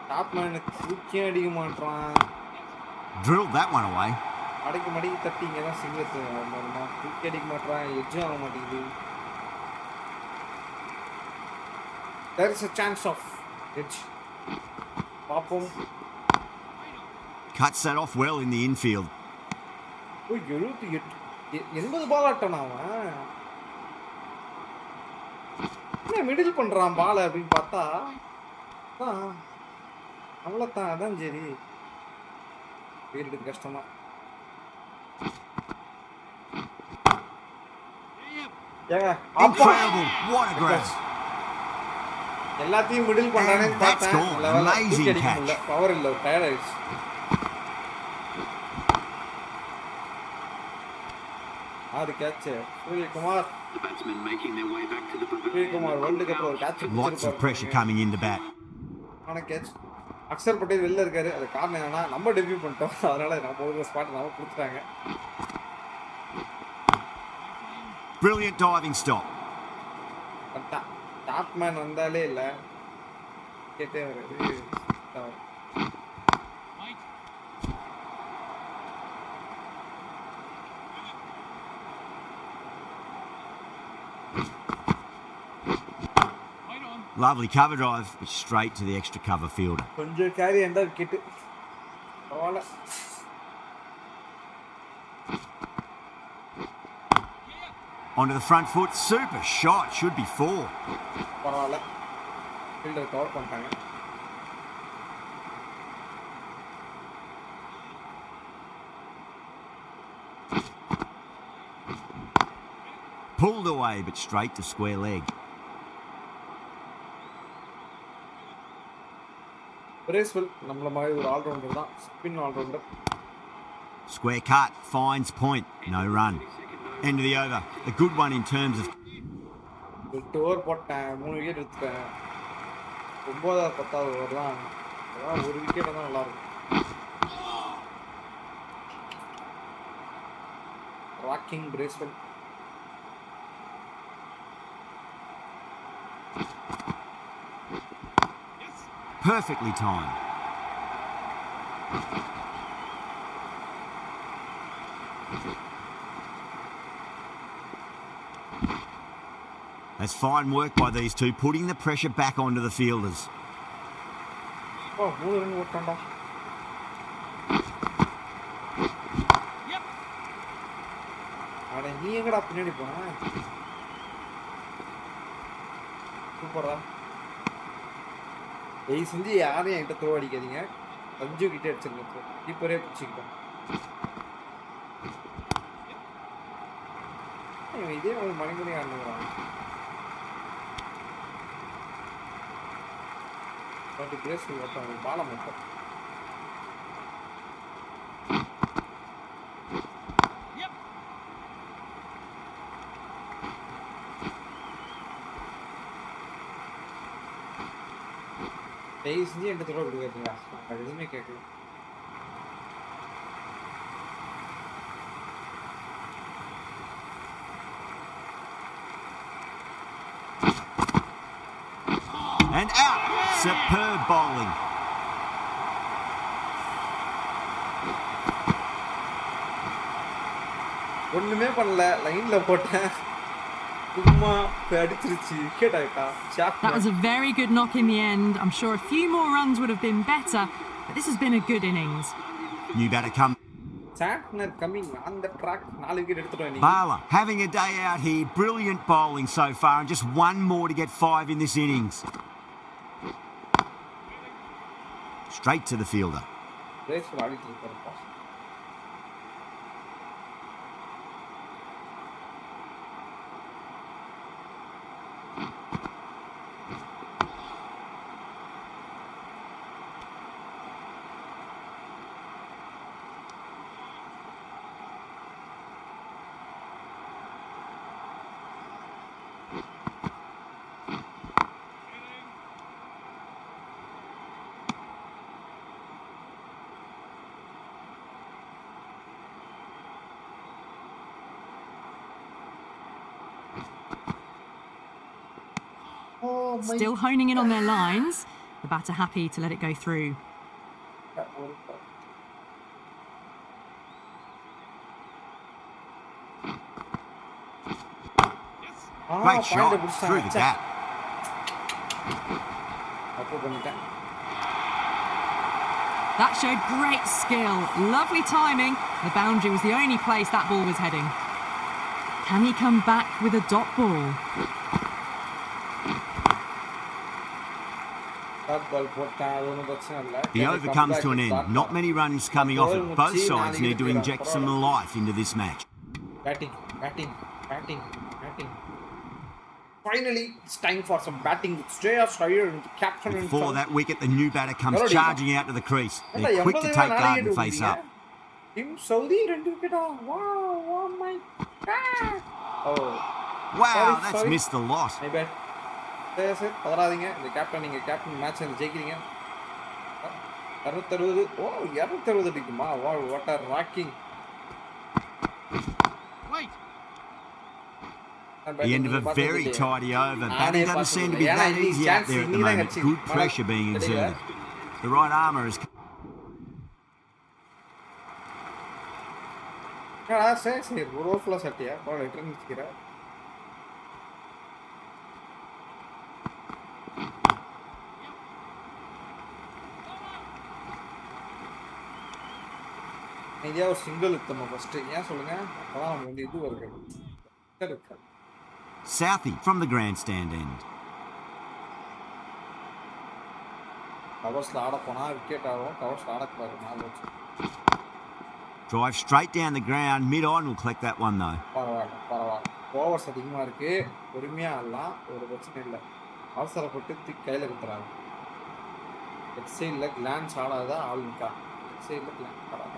Top man தூக்கியே அடிக்க மாட்டான். Drilled that one away. மடக்கி மடக்கி தட்டி இங்கே தான் சிங்கத்து தூக்கி அடிக்க மாட்டான். எஜ்ஜும் ஆக மாட்டேங்குது. There is a chance of edge. பார்ப்போம். Cuts that off well in the infield. 80 பால் ஆட்டானா அவன். என்ன மிடில் பண்றான் பால் அப்படின்னு பார்த்தா அவ்வளோதான். அதான் சரி வீட்டுக்கு கஷ்டமா. ஏங்க Incredible. What a grab. எல்லாத்தையும் மிடில் பண்றானே And that's பார்த்தேன். gone. லெவலா Amazing தூக்கி அடிக்க catch. முடியல. பவர் இல்லை, டயர்ட் ஆயிடுச்சு. ஆறு catch Suryakumar. The batsmen making their way back to the pavilion. Suryakumar world கப்ல ஒரு catch Lots of pressure coming in the bat. ஆனா கேட்ச். அக்ஷர் பட்டேல் வெளில இருக்காரு. அது காரணம் என்னன்னா நம்ம டெபியூ பண்ணிட்டோம். அதனால நம்ம ஒரு ஸ்பாட் நம்ம கொடுத்துட்டாங்க. Brilliant diving stop. Top man வந்தாலே இல்ல கேட்டே வருது. Lovely cover drive, but straight to the extra cover fielder. கொஞ்சம் கேரி இருந்தா விக்கெட். பரவாயில்ல. Onto the front foot, super shot, should be 4. பரவாயில்ல. ஃபீல்டர் கவர் பண்ணிட்டாங்க. Pulled away, but straight to square leg. Bracewell நம்மள மாதிரி ஒரு ஆல்ரவுண்டர் தான். Spin allrounder. Square cut, finds point, no run. End of the over. A good one in terms of 8 over போட்டேன். 3 wicket எடுத்துட்டேன். 9வது 10வது over தான். அதான் ஒரு விக்கெட் தான் நல்லா இருக்கும். Rocking Bracewell. perfectly timed. That's fine work by these two, putting the pressure back onto the fielders. Oh, 3 run ஓட்டான்டா. அட நீ எங்கடா பின்னாடி போன? சூப்பரா. ஏய் செஞ்சு யாரையும் என்கிட்ட த்ரோ அடிக்காதீங்க. அஞ்சு கிட்ட அடிச்சிருங்க. கீப்பரே பிடிச்சிக்கிட்டோம். இதே ஒரு மணிமணி ஆடுறான். பாட்டு பிரேஸ் ஓட்டம் பாலம் ஓட்டம். தயவு செஞ்சு என்கிட்ட த்ரோ கொடுக்காதீங்களா? அது எதுவுமே கேட்கல. And out. Superb bowling. ஒண்ணுமே பண்ணல, லைன்ல போட்டேன். சும்மா அடிச்சிருச்சு. விக்கெட் ஆயிட்டா. That was a very good knock in the end. I'm sure a few more runs would have been better, but this has been a good innings. New batter come. Santner coming on the track. 4 wicket எடுத்துட்டோம் நீ. Bala having a day out here. Brilliant bowling so far, and just one more to get 5 in this innings. Straight to the fielder. Race ஆடிட்டு இருக்காருப்பா. Still honing in on their lines. the batter happy to let it go through. Great shot through the gap. That showed great skill, lovely timing. The boundary was the only place that ball was heading. Can he come back with a dot ball? The over comes to an end. Not many runs coming off it. Both sides need to inject some life into this match. Batting. Finally, it's time for some batting with Shreyas Iyer and the captain. Before that wicket, the new batter comes charging out to the crease. They're quick to take guard and face up. Team Saudi 2 wicket. Wow, oh my God. Oh. Wow, that's missed a lot. My bad. Sir, பதறாதீங்க. இந்த captain நீங்க captain match ஜெயிக்கிறீங்க. 260. ஓ 260 அடிக்குமா? Wow, what a rocking. The end of a very tidy over. Batting doesn't seem to be that easy out there at the moment. Good pressure being exerted. The right armour is... சரி ஒரு ஓவர்ஃபுல்லாக சட்டியா பால் return வச்சுக்கிறேன். India ஒரு single எடுத்தோம் first. ஏன் சொல்லுங்க, அப்பதான் நம்ம வந்து இது வருது. Southey from the grandstand end. கவர்ஸ்ல ஆட போனா விக்கெட் ஆகும், கவர்ஸ்ல ஆடக்கூடாது. Drive straight down the ground, mid-on will collect that one though. பரவாயில்ல. ஓவர்ஸ் அதிகமாக இருக்கு, பொறுமையாக ஆடலாம், ஒரு பிரச்சனை இல்லை. அவசரப்பட்டு தூக்கி கையில் கொடுத்துறாங்க. லெஃப்ட் சைடில் கிளான்ஸ் ஆடாதான் ஆள் நிற்கா. லெஃப்ட் சைடில் கிளான்ஸ் ஆடாத.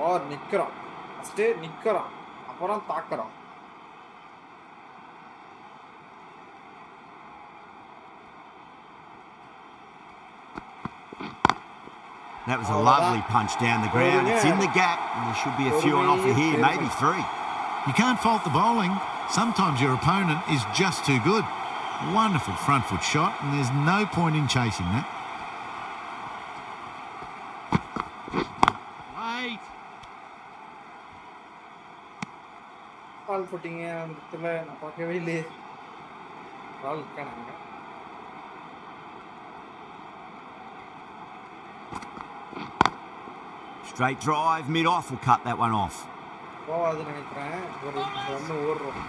ஓவர் நிற்கிறோம், ஃபஸ்ட்டு நிற்கிறோம், அப்புறம் தாக்குறோம். That was a lovely punch down the ground. It's in the gap, and there should be a few on offer here, maybe 3. You can't fault the bowling. Sometimes your opponent is just too good. Wonderful front foot shot, and there's no point in chasing that. பால் போட்டிங்க அந்த இடத்துல, நான் பார்க்கவே இல்லையே. பால் இருக்கானாங்க. Straight drive, mid-off will cut that one off. போவாதுன்னு நினைக்கிறேன். ஒரு ஒன்று ஓடுறோம்.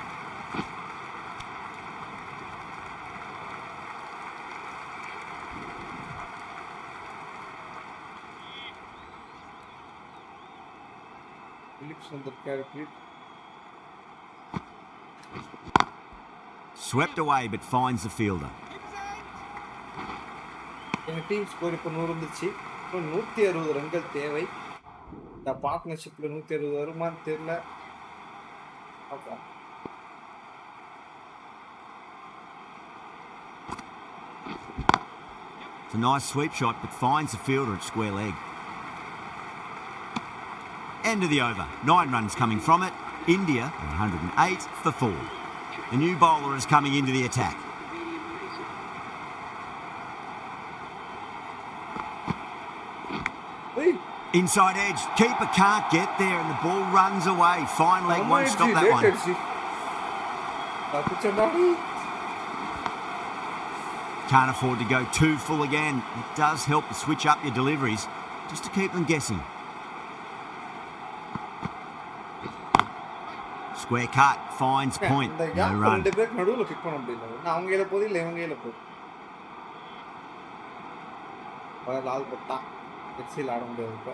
பிலிப்ஸ் வந்திருக்காரு. Swept away but finds the fielder. எங்கள் டீம் ஸ்கோர் இப்போ 100 இருந்துச்சு. இப்போ 160 ரன்கள் தேவை. இந்த பார்ட்னர்ஷிப்பில் 160 வருமானு தெரியல. பார்ப்போம். It's a nice sweep shot but finds the fielder at square leg. End of the over. 9 runs coming from it. India 108 for 4. The new bowler is coming into the attack. Inside edge, keeper can't get there and the ball runs away. Fine leg won't stop that one. Can't afford to go too full again. It does help to switch up your deliveries just to keep them guessing. Square cut, finds point, no run. நடுவில் big பண்ண முடியல. அவங்க கையில் போகுது, இல்லை இவங்க கையில் போகுது. லால் போட்டான். எக்ஸில் ஆட முடியாது இப்போ.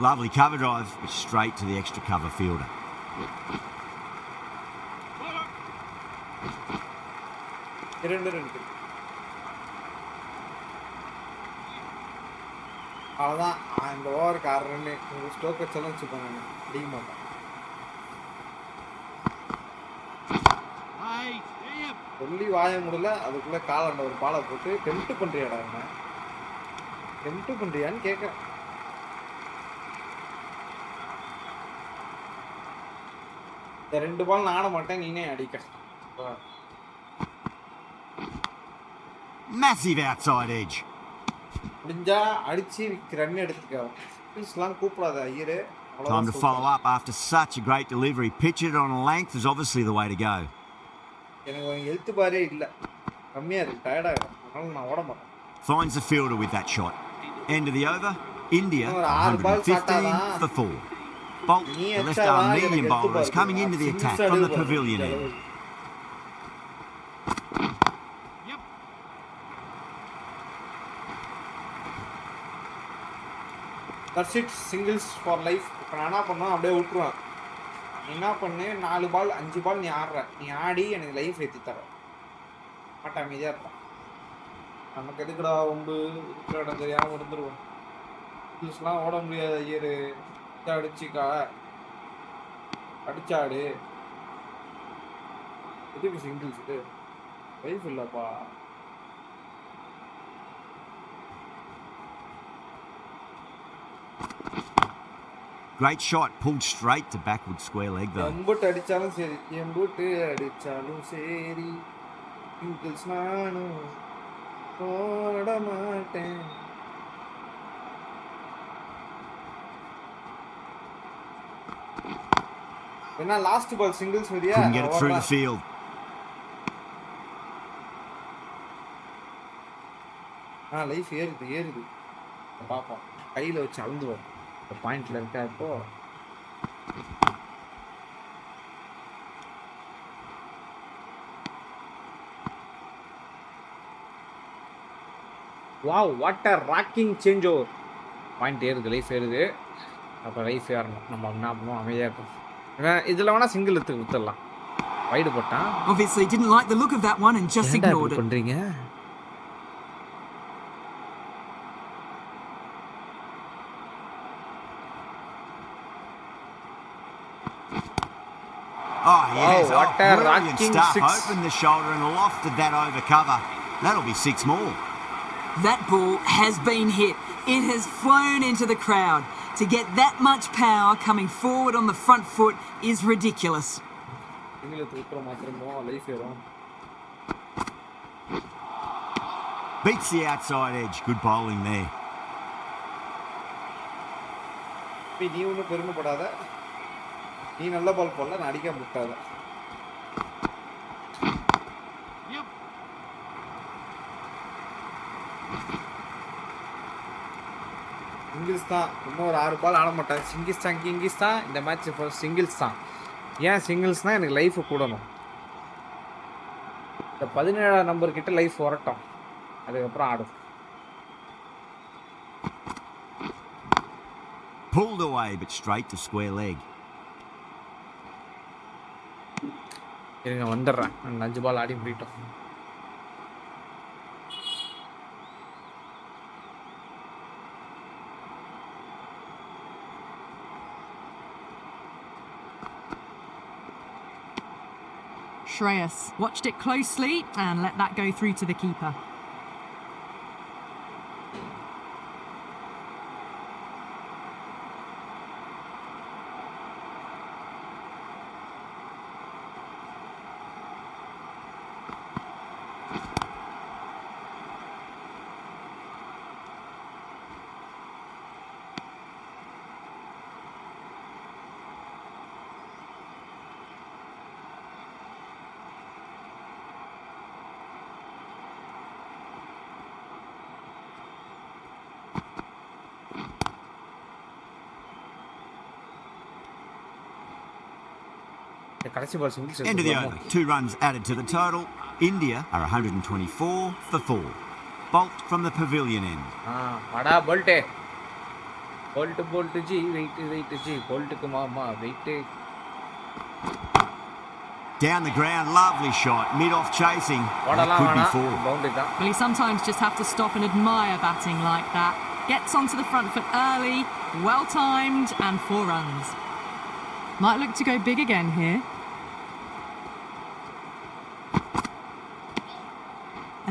Lovely cover drive, but straight to the extra cover fielder. அவ்வளோதான். இந்த ஓவருக்கு 6 ரன்னு. ஒரு ஸ்டோக் வச்சாலும் வச்சுக்கோங்க, அடிக்க மாட்டேன். சொல்லி வாய முடியல, அதுக்குள்ளே காலாண்ட ஒரு பாலை போட்டு டெம்ப்ட் பண்ணுறியாடா? என்ன டெம்ப்ட் பண்ணுறியான்னு கேட்குறேன். இந்த 2 பால் நான் ஆட மாட்டேன், நீனே அடிக்க. Massive outside edge. முடிஞ்சா அடிச்சு ரன் எடுத்துக்க. ஸ்லாம் கூப்பிடாத ஐயரே. Time to follow up after such a great delivery. Pitch it on a length is obviously the way to go. எனக்கு ஹெல்த் பாரே இல்ல. கம்மியா இருக்கு, டயர்ட் ஆயிடும். அதனால நான் ஓட மாட்டேன். Finds the fielder with that shot. End of the over. India ஒரு 6 பால் 115 சாட்டாதான். for 4. Bolt, நீ the left அடிச்சாதான் arm எனக்கு medium ஹெல்த் bowler, is பாரு. coming into the attack from the pavilion end. That's it, singles for life. இப்போ நான் என்ன பண்ணேன், அப்படியே விட்டுருவேன். நீ என்ன பண்ணு, 4 பால் 5 பால் நீ ஆடுற, நீ ஆடி எனக்கு லைஃப் ஏற்றி தர மாட்டா, அமைதியாக இருப்பான். நமக்கு எதுக்குடா ஒம்பு இருக்கிற இடம் தெரியாமல் இருந்துருவோம். சிங்கிள்ஸ்லாம் ஓட முடியாது ஐயரு. அடிச்சுக்கா அடிச்சாடு. எதுக்கு சிங்கிள்ஸ்? இது லைஃப் இல்லைப்பா. Great shot, pulled straight to backward square leg though. எம்புட்டு அடிச்சாலும் சரி, எம்புட்டு அடிச்சாலும் சரி, சிங்கிள்ஸ் நானும் போட மாட்டேன். என்ன லாஸ்ட் பால் சிங்கிள்ஸ் வரியா? Couldn't get it through the field. Life ஏறுது. பார்ப்போம், கையில் வச்சு அளந்து வரும். இந்த பாயிண்ட்ல இருக்கா இப்போ. Wow, what a rocking change over. Point ஏறுது, லைஃப் ஏறுது. அப்போ லைஃப் ஏறணும். நம்ம என்ன பண்ணுவோம், அமைதியாக இருக்கும். இதில் வேணால் சிங்கிள் எடுத்து வித்துடலாம். வைடு போட்டான். Obviously didn't like the look of that one and just ignored it. பண்ணுறீங்க? Oh, yes. Wow, what a brilliant rocking stuff. six. Opened the shoulder and lofted that over cover. That'll be 6 more. That ball has been hit. It has flown into the crowd. To get that much power coming forward on the front foot is ridiculous. Beats the outside edge. Good bowling there. நீ ஒன்றும் பெருமைப்படாத. நீ நல்ல பால் போடல, நான் அடிக்க முட்டாத. Singles தான். இன்னும் ஒரு 6 பால் ஆட மாட்டேன். சிங்கிள்ஸ் தான் இந்த மேட்ச். இப்போ சிங்கிள்ஸ் தான். ஏன் சிங்கிள்ஸ்னால் எனக்கு லைஃப் கூடணும். இந்த 17ஆம் நம்பர் கிட்ட லைஃப் வரட்டும், அதுக்கப்புறம் ஆடும். Pulled away but straight to square leg. இருங்க வந்துடுறேன். 5 பால் ஆடி போயிட்டோம். Shreyas watched it closely and let that go through to the keeper. கடைசி பால் singles. End of the over. 2 runs added to the total. India are 124 for 4. Bolt from the pavilion end. அடா போல்ட்டே. Boult ji, wait ji. போல்ட்டுக்கு மாமா wait. Down the ground, lovely shot. Mid-off chasing. That could be 4. Boundary தான். Well, you sometimes just have to stop and admire batting like that. Gets onto the front foot early, well timed, and 4 runs. Might look to go big again here.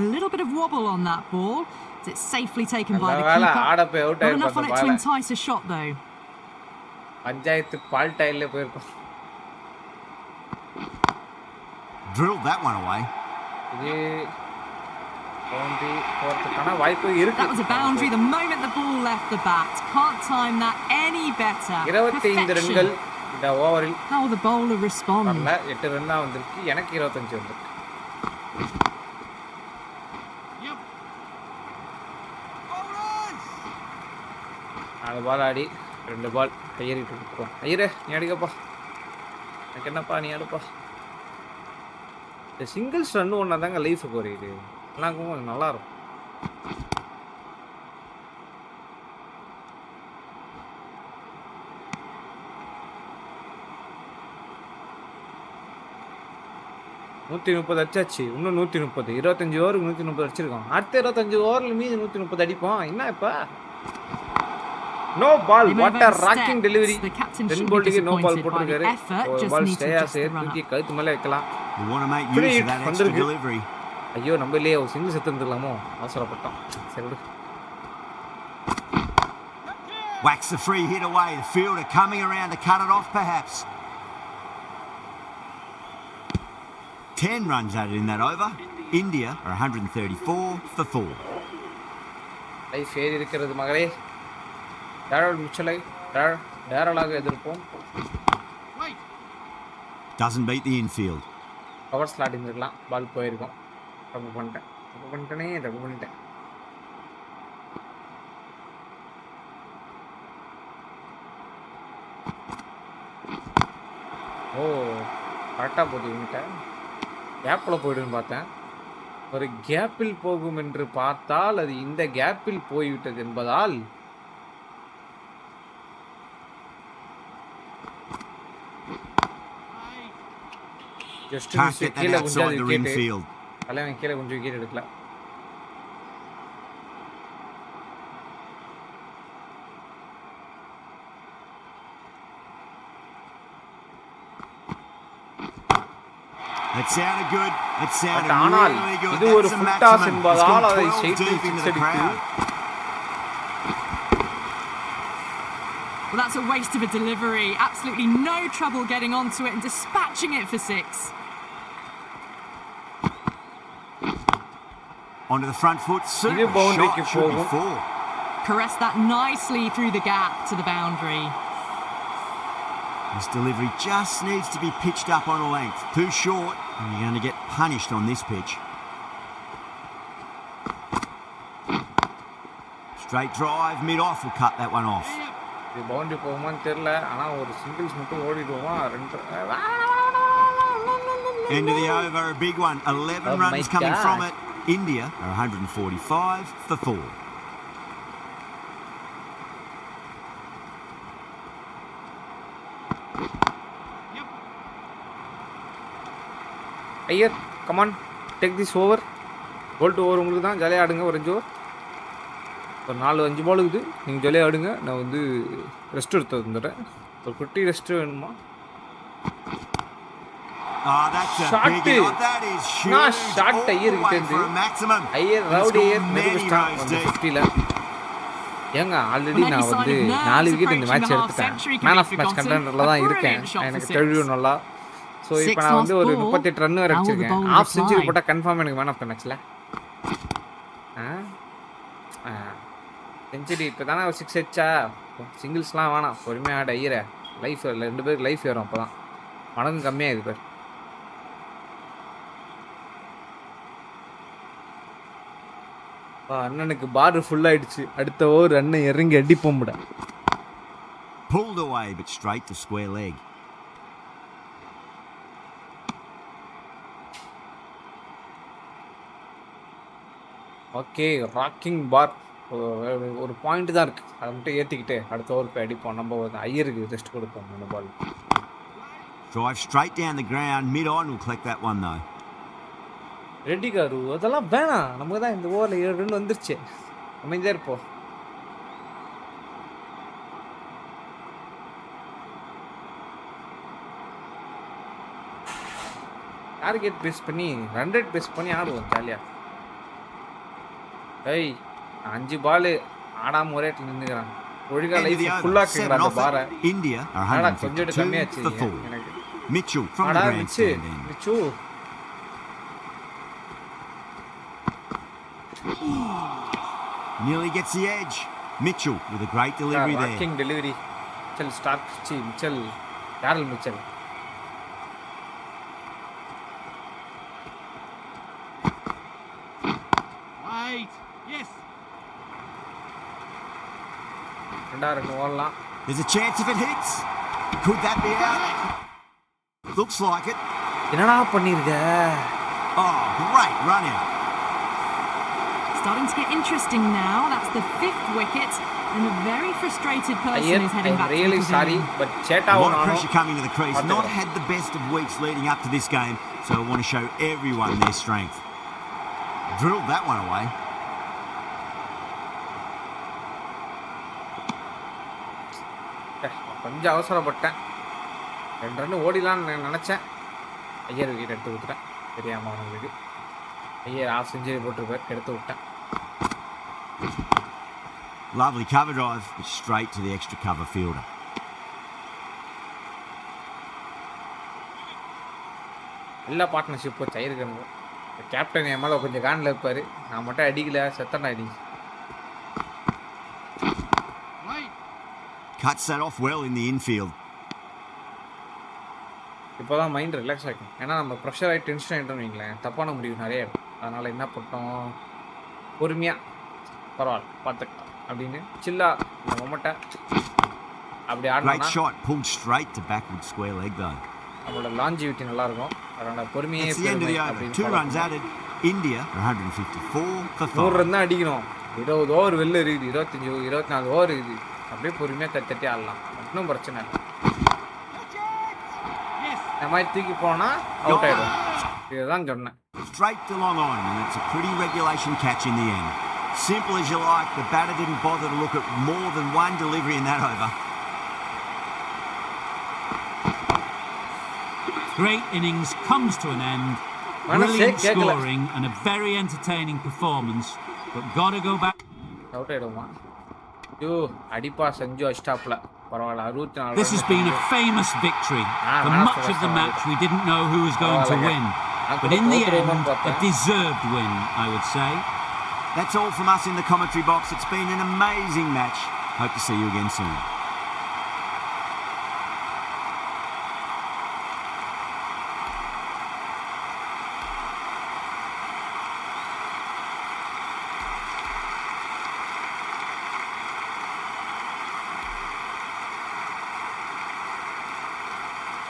A little bit of wobble on that ball. It's safely taken by the keeper. Not enough on it to entice a shot though. Panchayat ball டைல்ல போயிருக்கோம். Drilled that one away. இது boundary போறதுக்கான வாய்ப்பு இருக்கு. That was a boundary the moment the ball left the bat. Can't time that any better. 25 ரன்கள் Perfection. இந்த ஓவரில் How will the bowler respond? வரல. 8 ரன் தான் வந்திருக்கு. எனக்கு 25 வந்திருக்கு. நாலு பால் ஆடி 2 பால் கையறிட்டு கொடுத்துருவோம். ஐயரே நீ அடிக்கப்பா, எனக்கு என்னப்பா நீ அடுப்பா. இந்த சிங்கிள்ஸ் ரன் ஒன்றா தாங்க லைஃபுக்கு குறையுது. எல்லாருக்கும் கொஞ்சம் நல்லா இருக்கும். நூற்றி 130 அடிச்சாச்சு. இன்னும் 130, 25 ஓவருக்கு 130 அடிச்சிருக்கோம். அடுத்த 25 ஓவரில் மீது 130 அடிப்போம். என்ன இப்போ no ball, what are racking delivery. ரெண்டு பால்ட்டுக்கு நோ பால் போட்டிருக்காரு. ஒரு பால் ஸ்டேயா தூக்கி கழுத்து மேலே வைக்கலாம். You want to make use of that extra delivery. ஐயோ நம்ம இல்லையே ஒரு சிங்கிள் செத்து இருந்துக்கலாமோ, அவசரப்பட்டோம். சரி விடு. Whacks the free hit away. The fielder coming around to cut it off perhaps. 10 runs added in that over. India are 134 for 4. Life ஏறி இருக்கிறது மகளே. டேரல் மிச்சலை டேரலாக எதிர்ப்போம். Doesn't beat the infield. Cover slot இருந்திருக்கலாம், பால் போயிருக்கோம். தப்பு பண்ணிட்டேன். ஓ கரெக்டாக போகுது இவங்கிட்ட. கேப்பில் போயிடுன்னு பார்த்தேன். ஒரு கேப்பில் போகும் என்று பார்த்தால் அது இந்த கேப்பில் போய்விட்டது என்பதால் ஜஸ்ட் Can't get that கீழே outside the கொஞ்சம் infield. தலைவன் கீழே கொஞ்சம் விக்கெட் எடுக்கல. That sounded good. That sounded ஆனால் really good. இது ஒரு That's a full toss maximum. It's என்பதால் gone அதை 12 ஷேப்பில் deep into சிக்ஸ் the அடித்து crowd. Well, that's a waste of a delivery. Absolutely no trouble getting onto it and dispatching it for 6. Onto the front foot. Super இது boundary shot. க்கு Should be போகும். 4. Caressed that nicely through the gap to the boundary. This delivery just needs to be pitched up on a length. Too short, and you're going to get punished on this pitch. Straight drive, mid-off will cut that one off. இது boundary போகுமான்னு தெரியல. ஆனால் ஒரு singles மட்டும் ஓடிடுவோமா. End of the over, a big one. 11 Oh my runs coming God. from it. India are 145 for 4. Iyer come on take this over. Goal to over உங்களுக்கு தான். ஜாலியாக ஆடுங்க. ஒரு 5 ஓவர், ஒரு 4-5 பால் இருக்குது. நீங்கள் ஜாலியாக ஆடுங்க. நான் வந்து ரெஸ்ட் எடுத்து வந்துடுறேன். ஒரு குட்டி ரெஸ்ட்டு வேணுமா? Oh, that's a Shot big one. That is huge. shot All Iyer the கிட்ட way இருந்து. for a maximum. Iyer It's rowdy gone Iyer many மெதுவிஸ்டான் rows வந்து deep. 50ல. ஏங்க ஆல்ரெடி Well, நான் any sign வந்து of nerves 4 விக்கெட் இந்த approaching மேட்ச் the half எடுத்துட்டேன். century can man be of match forgotten. கண்டென்ட்ல தான் A இருக்கேன். brilliant shot எனக்கு for 6. தெரியும் நல்லா. ஸோ Six இப்போ நான் வந்து off ஒரு ball. 38 ரன் வரை How will the அடிச்சிருக்கேன். bowler half century reply? போட்டால் கன்ஃபார்ம் எனக்கு மேன் ஆஃப் த மேட்ச்சில். செஞ்சுரி இப்போ தானே ஒரு 6 அடிச்சா. சிங்கிள்ஸ்லாம் வேணாம், பொறுமையாக ஆட. ஐயரை லைஃப் 2 பேருக்கு லைஃப் ஏறும். அப்போ தான் மடங்கு கம்மியாக இது பேர். அண்ணனுக்கு பார் ஃபுல் ஆயிடுச்சு. அடுத்த ஓவர் அண்ணன் இறங்கி அடிப்போம்ட. Pulled away, but straight to square leg. Okay rocking பார் ஒரு பாயிண்ட் தான் இருக்குது. அதை மட்டும் ஏற்றிக்கிட்டு அடுத்த ஓவர் போய் அடிப்போம். நம்ம ஐயருக்கு ரெஸ்ட் கொடுப்போம். அந்த பால் Drive straight down the ground. Mid-on will collect that one though. Reddy car அதெல்லாம் வேணாம். நமக்கு தான் இந்த ஓவரில் 7 ரன் வந்துருச்சு. அமைதியாக இருப்போம். டார்கெட் பேஸ் பண்ணி ரன் ரேட் பேஸ் பண்ணி ஆடுவோம் ஜாலியாக. ஏய் 5 பால் ஆடாம ஒரே இடத்துல நின்றுக்கிறான். ஒழுங்கா End of life the over. ஃபுல்லாக்குங்கடா 7 அந்த off பாரை. it. India are ஆடா கொஞ்சம் 152 கம்மியாச்சு for 4. எனக்கு. Mitchell from ஆடா the மிச்சு grandstand end. மிச்சு Nearly gets the edge. Mitchell with a great delivery there. Rocking delivery. Mitchell Daryl Mitchell. Wait. Yes. 2 ஓடலாம். There's a chance if it hits. Could that be out? Looks like it. என்னடா பண்ணிருக்க? Oh, great run out. Starting to get interesting now. That's the 5th wicket, and a very frustrated person Iyer, is heading I'm back really to the sorry, pavilion. but Cheta A lot of Onano. pressure coming to the crease. Whatever. Not had the best of weeks leading up to this game, so I want to show everyone their strength. Drilled that one away. கொஞ்சம் அவசரப்பட்டேன். 2 run ஓடிலான்னு நினைச்சேன். Iyer wicket எடுத்து விட்டுட்டேன். தெரியாம அவனுக்கு. Iyer half century போட்டிருப்பார், எடுத்து விட்டேன். Lovely cover drive, but straight to the extra cover fielder. எல்லா partnership போச்சு ஐயருக்கு. கேப்டன் என் மேலே கொஞ்சம் காண்டில் இருப்பார். நான் மட்டும் அடிக்கல, செத்தண்டா அடி. Cuts that off well in the infield. இப்போ தான் மைண்ட் ரிலாக்ஸ் ஆகிக்கும். ஏன்னா நம்ம ப்ரெஷர் ஆகி டென்ஷன் ஆகிட்டோம்னு வைங்களேன், தப்பான முடிவு நிறைய இருக்கும். அதனால் என்ன பண்ணிட்டோம், பொறுமையாக பரவாயில்ல பார்த்துக்கலாம் அப்படின்னு சில்லா இந்த மொமெண்ட்டை அப்படி Great ஆடினா shot, pulled straight to backward square leg though. நம்மளோட லாஞ்சிவிட்டி நல்லாயிருக்கும். அதனால் பொறுமையே That's the end of the over. அப்படின்னு 2 runs added. India 154 for 100 5. Run தான் அடிக்கணும். 20 ஓவர் வெளில இருக்குது, 25 24 ஓவர் இருக்குது. அப்படியே பொறுமையாக தட்டி ஆடலாம், ஒன்றும் பிரச்சனை இல்லை. இந்த மாதிரி தூக்கி போனால் அவுட் ஆகிடும். இதுதான் சொன்னேன். Straight to long on, and it's a pretty regulation catch in the end. Simple as you like, the batter didn't bother to look at more than one delivery in that over. Great innings comes to an end. Brilliant scoring and a very entertaining performance. But gotta go back. Out ஆகிடுமா? ஐயோ அடிப்பா செஞ்சு அஷ்டாப்பில் பரவாயில்ல. 64 This has been a famous victory. For much of the match, we didn't know who was going to win. But in the end, a deserved win, I would say. That's all from us in the commentary box. It's been an amazing match. Hope to see you again soon.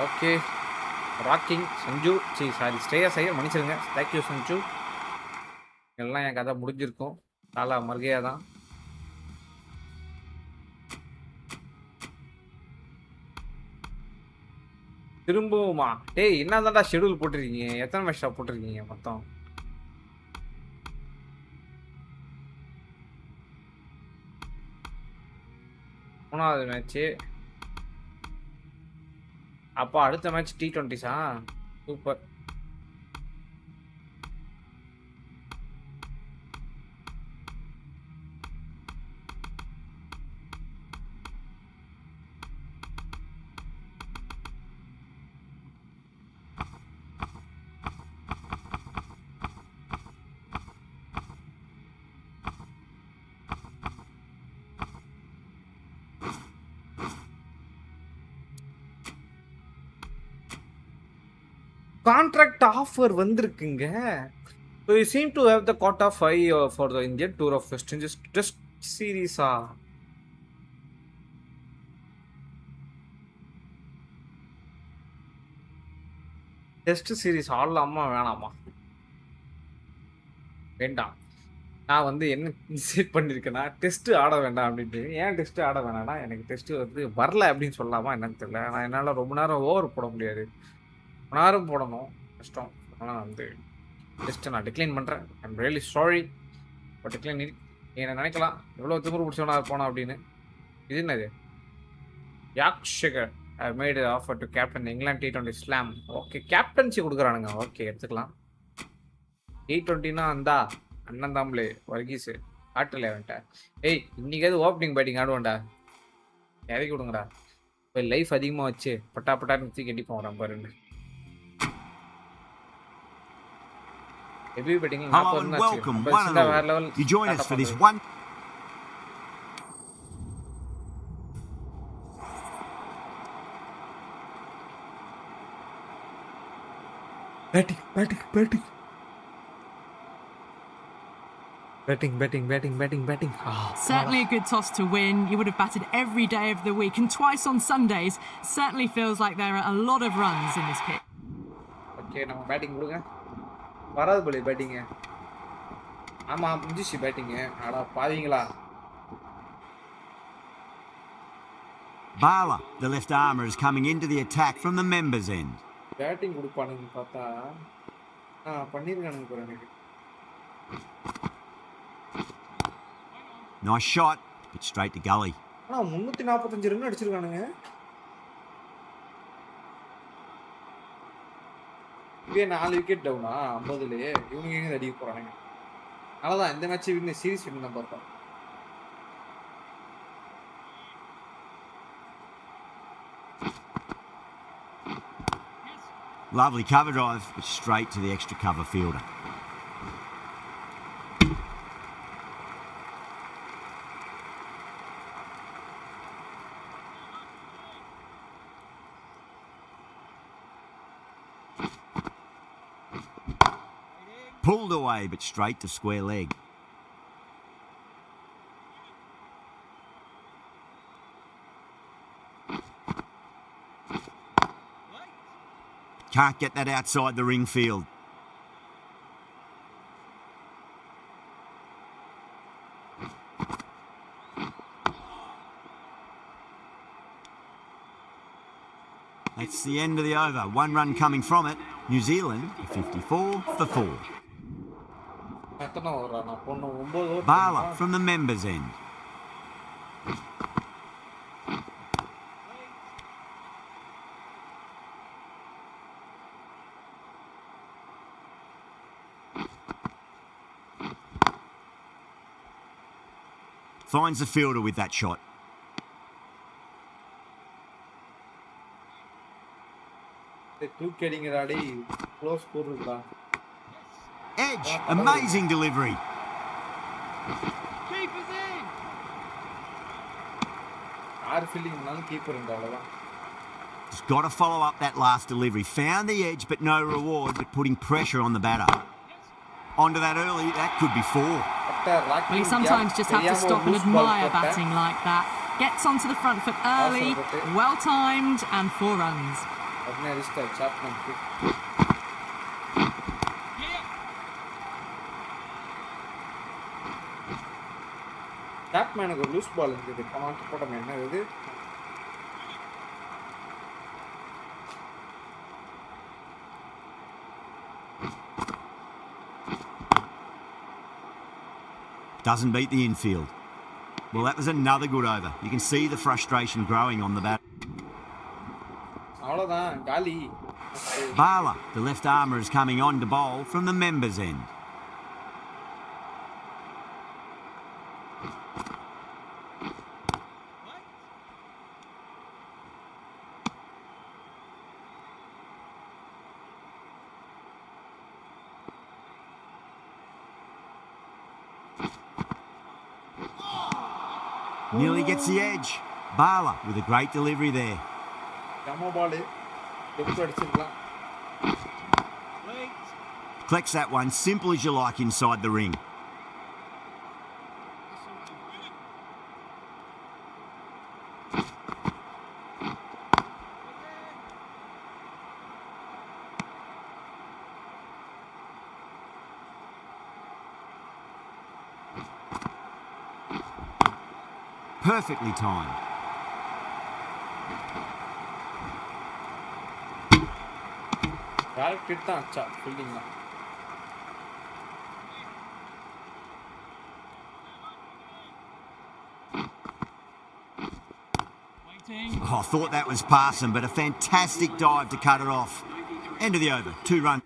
Okay, rocking Sanju Shreyas Iyer மன்னிச்சிருங்க. Thank you Sanju. எல்லாம் என் கதை முடிஞ்சிருக்கும். நாளா மறுகையா தான். திரும்பவுமா? டேய் என்னதான்டா schedule போட்டிருக்கீங்க? எத்தனை மேட்ச் போட்டிருக்கீங்க மொத்தம்? மூணாவது மேட்ச்சு. அப்போ அடுத்த மேட்ச் T20s-ஆ? சூப்பர். கான்ட்ராக்ட் ஆஃபர் வந்திருக்குங்க. So you seem to have the quota 5 for the Indian tour of West Indies Test series-ஆ? டெஸ்ட் சீரிஸ் ஆடலாமா வேணாமா? வேண்டாம். நான் வந்து என்ன டிசைட் பண்ணியிருக்கேன்னா, டெஸ்ட்டு ஆட வேண்டாம் அப்படின்ட்டு. ஏன் டெஸ்ட்டு ஆட வேணாம்னா, எனக்கு டெஸ்ட்டு வந்து வரல அப்படின்னு சொல்லலாமா என்னன்னு தெரியல. நான் என்னால் ரொம்ப நேரம் ஓவர் போட முடியாது. ரொம்ப நேரம் போடணும், கஷ்டம். அதனால் நான் வந்து டெஸ்ட்டை நான் டிக்ளைன் பண்ணுறேன். I'm really sorry but decline. என்ன நினைக்கலாம் எவ்வளோ திமிரு பிடிச்சவனா இருப்பானோ அப்படின்னு. இது என்னது? யாக்ஷகர் I made offer to captain England T20 slam. Okay, captaincy கொடுக்குறானுங்க. ஓகே, எடுத்துக்கலாம். T20னா அந்தா அண்ணன் தாம்பளே வர்கீஸு காட்டல அவன்ட்ட. ஏய் இன்னைக்காவது ஓப்பனிங் பேட்டிங் ஆடுவான்டா, இறக்கி விடுங்கடா. இப்போ லைஃப் அதிகமாக வச்சு பட்டான்னு தூக்கி கட்டி போகிறான் பாருன்னு. ஹெவி பெட்டிங் Hello 40 and தான் ஆச்சு. welcome, 50 one and வச்சிருந்தா வேற all. Level You join us start for this பண்றது. one. Batting, batting, batting. Batting. Certainly a good toss to win. You would have batted every day of the week and twice on Sundays. Certainly feels like there are a lot of runs in this pitch. Okay நம்ம batting கொடுங்க. வராது போல batting. ஆமா முடிஞ்சிச்சு batting. அட பாவீங்களா. Bala, the left armour, is coming into the attack from the members' end. Batting கொடுப்பானுங்க பார்த்தா பண்ணிருக்கானுங்க பாரு எனக்கு. Nice shot, but straight to gully. ஆனா 345 ரன் அடிச்சிருக்கானுங்க. இதே 4 விக்கெட் டவுனா 50லயே இவங்க எங்க அடிக்க போறானுங்க. அதனாலதான் இந்த மேட்ச் வின் சீரிஸ் வின் தான் பார்த்தோம். Lovely cover drive, but straight to the extra cover fielder. Pulled away, but straight to square leg. Can't get that outside the ring field. That's the end of the over. One run coming from it. New Zealand 54 for 4. எத்தனை ஓவரா நான் பொண்ணு 9 over. Bala from the members' end. Finds the fielder with that shot. தூக்கி அடிங்கடாடி. Close score இருக்குடா. Edge, amazing delivery. ஆறு ஃபீல்டிங்னாலும் keeper இருந்தா அவ்வளவுதான். Just got to follow up that last delivery. Found the edge, but no reward, but putting pressure on the batter. Onto that early, that could be 4. Well, you sometimes just have to stop and admire batting like that. Gets onto the front foot early, well timed, and 4 runs. Chapman ஒரு loose ball இருந்தது. Command போட்டமே என்ன இது? Doesn't beat the infield. Well, that was another good over. You can see the frustration growing on the bat. அவ்வளவுதான் காலி. Bala, the left armour, is coming on to bowl from the members' end. Nearly gets the edge. Bala with a great delivery there. நம்ம ball left அடிச்சிருக்கலாம். Collects that one, simple as you like inside the ring. Perfectly timed. Direct hit தான் அச்சா fielding தான். Oh, I thought that was passing, but a fantastic dive to cut it off. End of the over, 2 runs.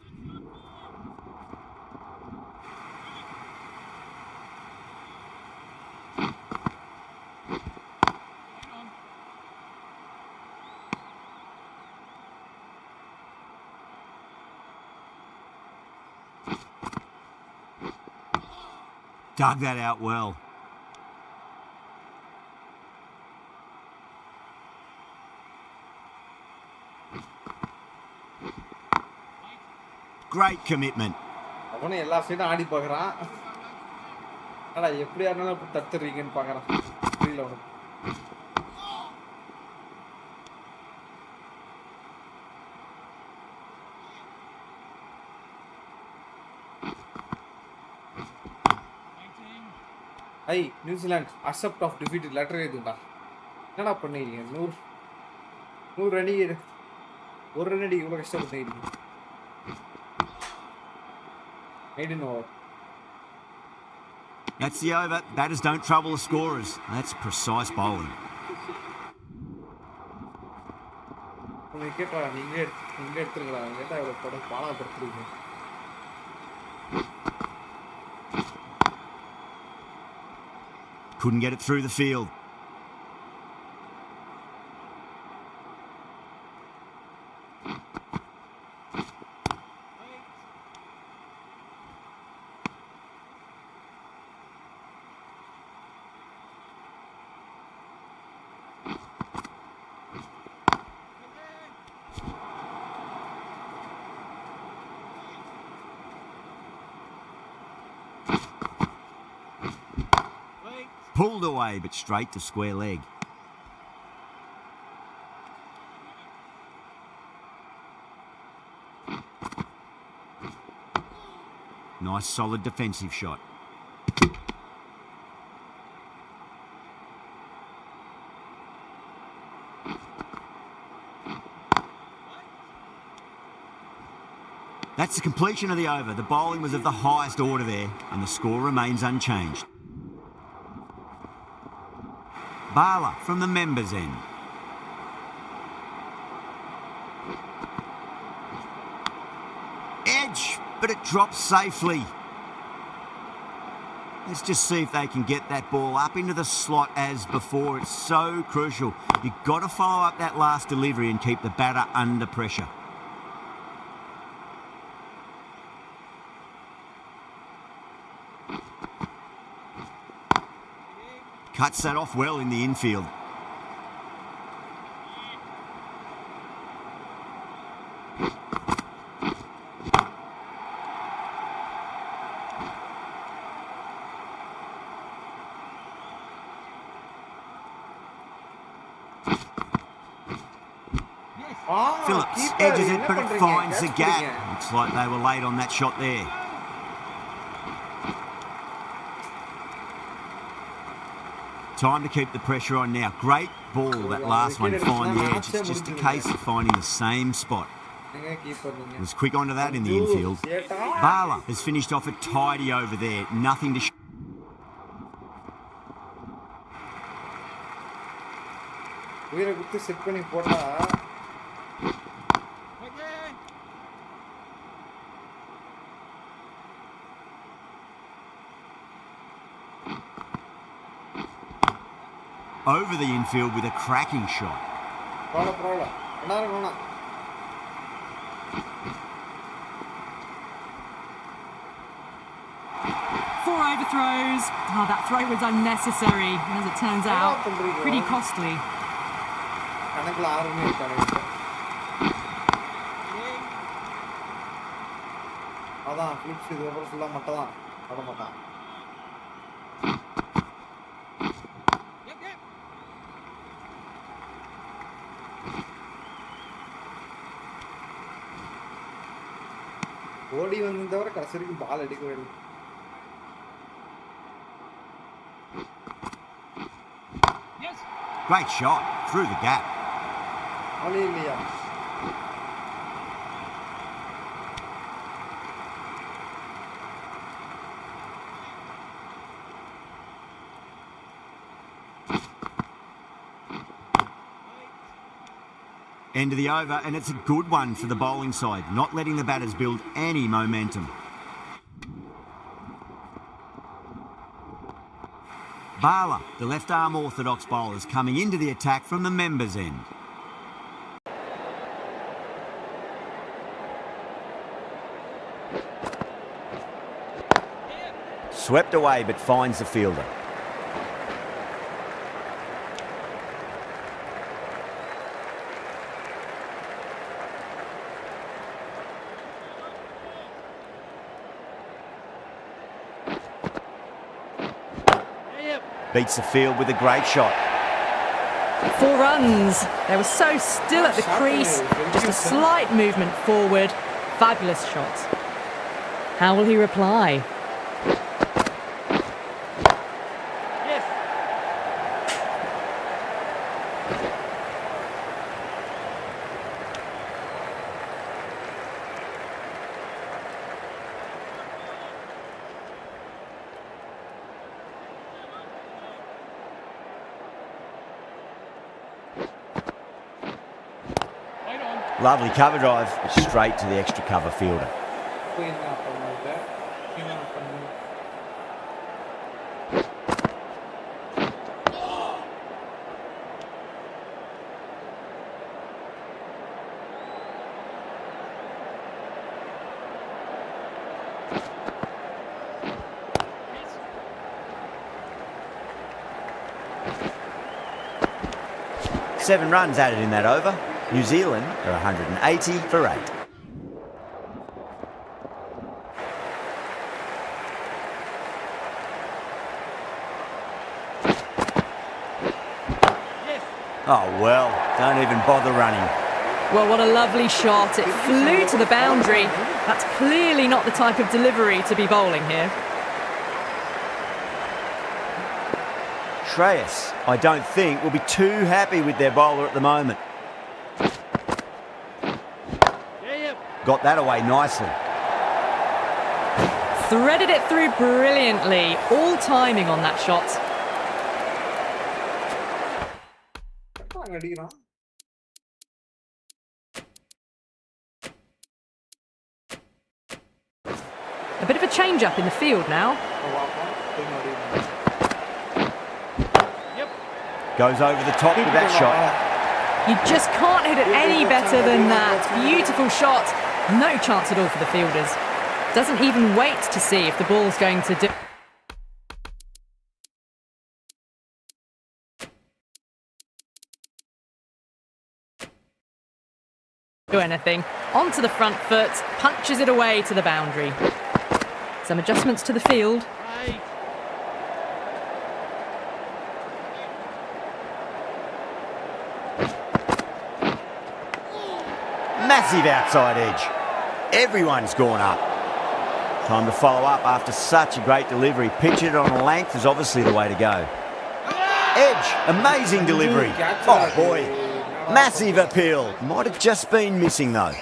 Dug that out well. Great commitment. அவனும் எல்லா சைடும் ஆடி பார்க்குறான். ஆனா எப்படி ஆனாலும் இப்படி தத்துறீங்கன்னு பார்க்குறான். புரியல அவனுக்கு. I New Zealand accept of defeat letter எழுதுண்டா. என்னடா பண்ணீங்க? 100 ரன் ஒரு ரன் அடி இவ்வளோ கஷ்டப்பட்டு maiden over. That's the over. Batters don't trouble the scorers. That's precise bowling. கேட்டா நீங்களே எடுத்துருக்கலாம். கேட்டா இவ்வளோ படம் பாலாப்படுத்துறீங்க. Couldn't get it through the field. Pulled away, but straight to square leg. Nice solid defensive shot. That's the completion of the over. The bowling was of the highest order there, and the score remains unchanged. Bala from the members' end. Edge, but it drops safely. Let's just see if they can get that ball up into the slot as before. It's so crucial. You've got to follow up that last delivery and keep the batter under pressure. Cuts that off well in the infield. Phillips edges it, but it finds the gap. Looks like they were late on that shot there. Time to keep the pressure on now. Great ball, that last one, find the edge. It's just a case of finding the same spot. It was quick onto that in the infield. Bala has finished off a tidy over there. Nothing to... over the infield with a cracking shot. Four overthrows. Oh, that throw was unnecessary, as it turns out. Pretty costly. ஓடி வந்தவரை கடைசி வரைக்கும் பால் அடிக்கவே இல்லை. Great shot through the gap. பாலே இல்லையா? End of the over, and it's a good one for the bowling side, not letting the batters build any momentum. Bala, the left-arm orthodox bowler, is coming into the attack from the members' end. Swept away but finds the fielder. Beats the field with a great shot. 4 runs. They were so still at the crease. Just a slight movement forward. Fabulous shot. How will he reply? Lovely cover drive, but straight to the extra cover fielder. Seven runs added in that over. New Zealand are 180 for 8. Oh well, don't even bother running. Well, what a lovely shot. It flew to the boundary. That's clearly not the type of delivery to be bowling here. Shreyas, I don't think, will be too happy with their bowler at the moment. Got that away nicely. Threaded it through brilliantly. All timing on that shot. A bit of a change up in the field now. Goes over the top with that shot. You just can't hit it any better than that. Beautiful shot. No chance at all for the fielders. Doesn't even wait to see if the ball's going to do anything. Onto the front foot, punches it away to the boundary. Some adjustments to the field. Massive outside edge. Everyone's gone up. Time to follow up after such a great delivery. Pitching it on a length is obviously the way to go. Edge, amazing delivery. Oh boy, massive appeal. Might have just been missing though.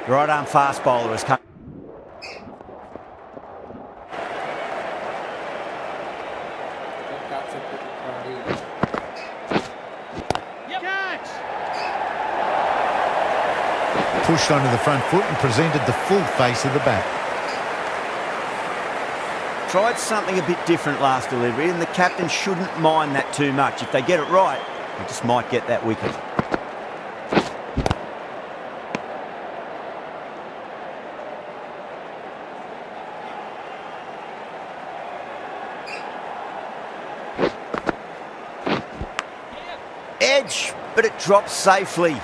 The right arm fast bowler has come. Pushed onto the front foot and presented the full face of the bat. Tried something a bit different last delivery, and the captain shouldn't mind that too much. If they get it right, they just might get that wicket. Edge, but it drops safely.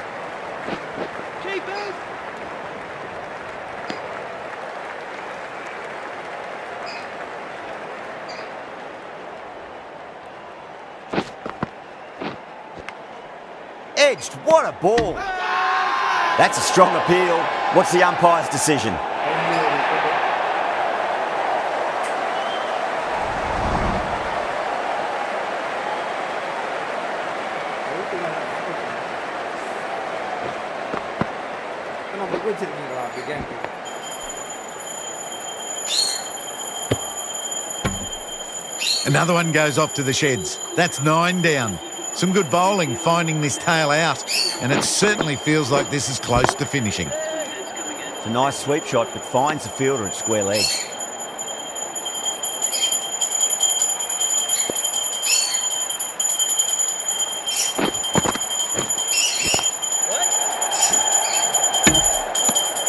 Edged, what a ball. That's a strong appeal. What's the umpire's decision? Another one goes off to the sheds. That's 9 down. Some good bowling finding this tail out, and it certainly feels like this is close to finishing. It's a nice sweep shot, but finds the fielder at square leg.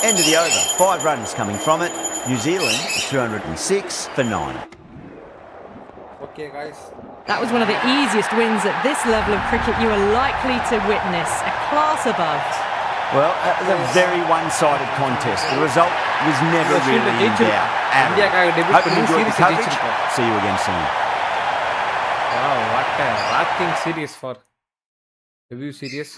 End of the over. 5 runs coming from it. New Zealand 206 for 9. Okay, guys. That was one of the easiest wins at this level of cricket you are likely to witness. A class above. Well, that was a very one-sided contest. The result was never Yes, really in India doubt. at all. Indiakaga debut Hope you பண்ணி enjoyed the series coverage. ஜெயிச்சிருக்கோம். See you again soon. Wow, what a rocking series for debut series.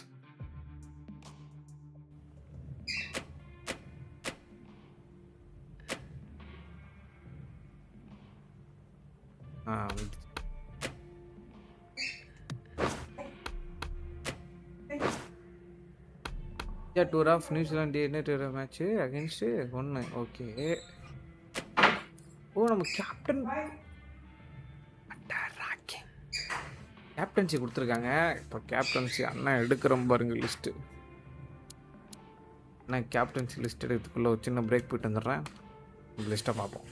Yeah, tour of New Zealand என்ன tour match against 1. Okay. ஓ நம்ம captain captaincy கொடுத்துருக்காங்க. இப்போ captaincy அண்ணன் எடுக்கிறோம் பாருங்க list. அண்ணன் captaincy list எடுக்கிறதுக்குள்ளே ஒரு சின்ன பிரேக் போயிட்டு வந்துடுறேன். லிஸ்ட்டை பார்ப்போம்.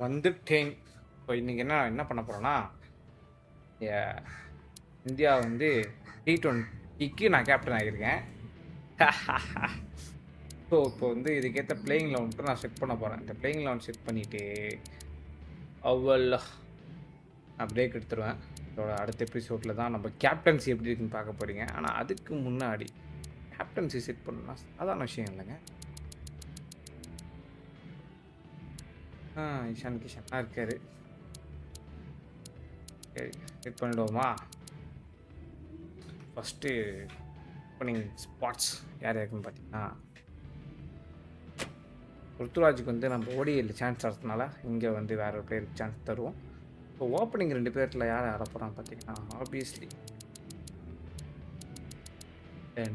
வந்துட்டேன். இப்போ இன்னைக்கு என்ன பண்ண போறோம்னா, இந்தியா வந்து T20க்கு நான் கேப்டன் ஆகியிருக்கேன். ஸோ இப்போ வந்து இதுக்கேற்ற பிளேயிங் 11 நான் செட் பண்ண போகிறேன். இந்த பிளேயிங் 11 செட் பண்ணிவிட்டு நான் பிரேக் எடுத்துருவேன். இதோட அடுத்த எபிசோடில் தான் நம்ம கேப்டன்சி எப்படி இருக்குன்னு பார்க்க போகிறீங்க. ஆனால் அதுக்கு முன்னாடி கேப்டன்சி செட் பண்ணணும்னா சாதாரண விஷயம் இல்லைங்க. இஷான் கிஷன்லாம் இருக்காரு. சரி செட் பண்ணிவிடுவோமா? ஃபஸ்ட்டு ஓப்பனிங் ஸ்பாட்ஸ் யார் இருக்குன்னு பார்த்தீங்கன்னா, ருத்துராஜுக்கு வந்து நம்ம ஓடியில் சான்ஸ் தரதுனால இங்கே வந்து வேறு ஒரு பிளேயருக்கு சான்ஸ் தருவோம். இப்போ ஓப்பனிங் 2 பேரில் யார் ஆட போகிறான்னு பார்த்தீங்கன்னா, ஆப்வியஸ்லி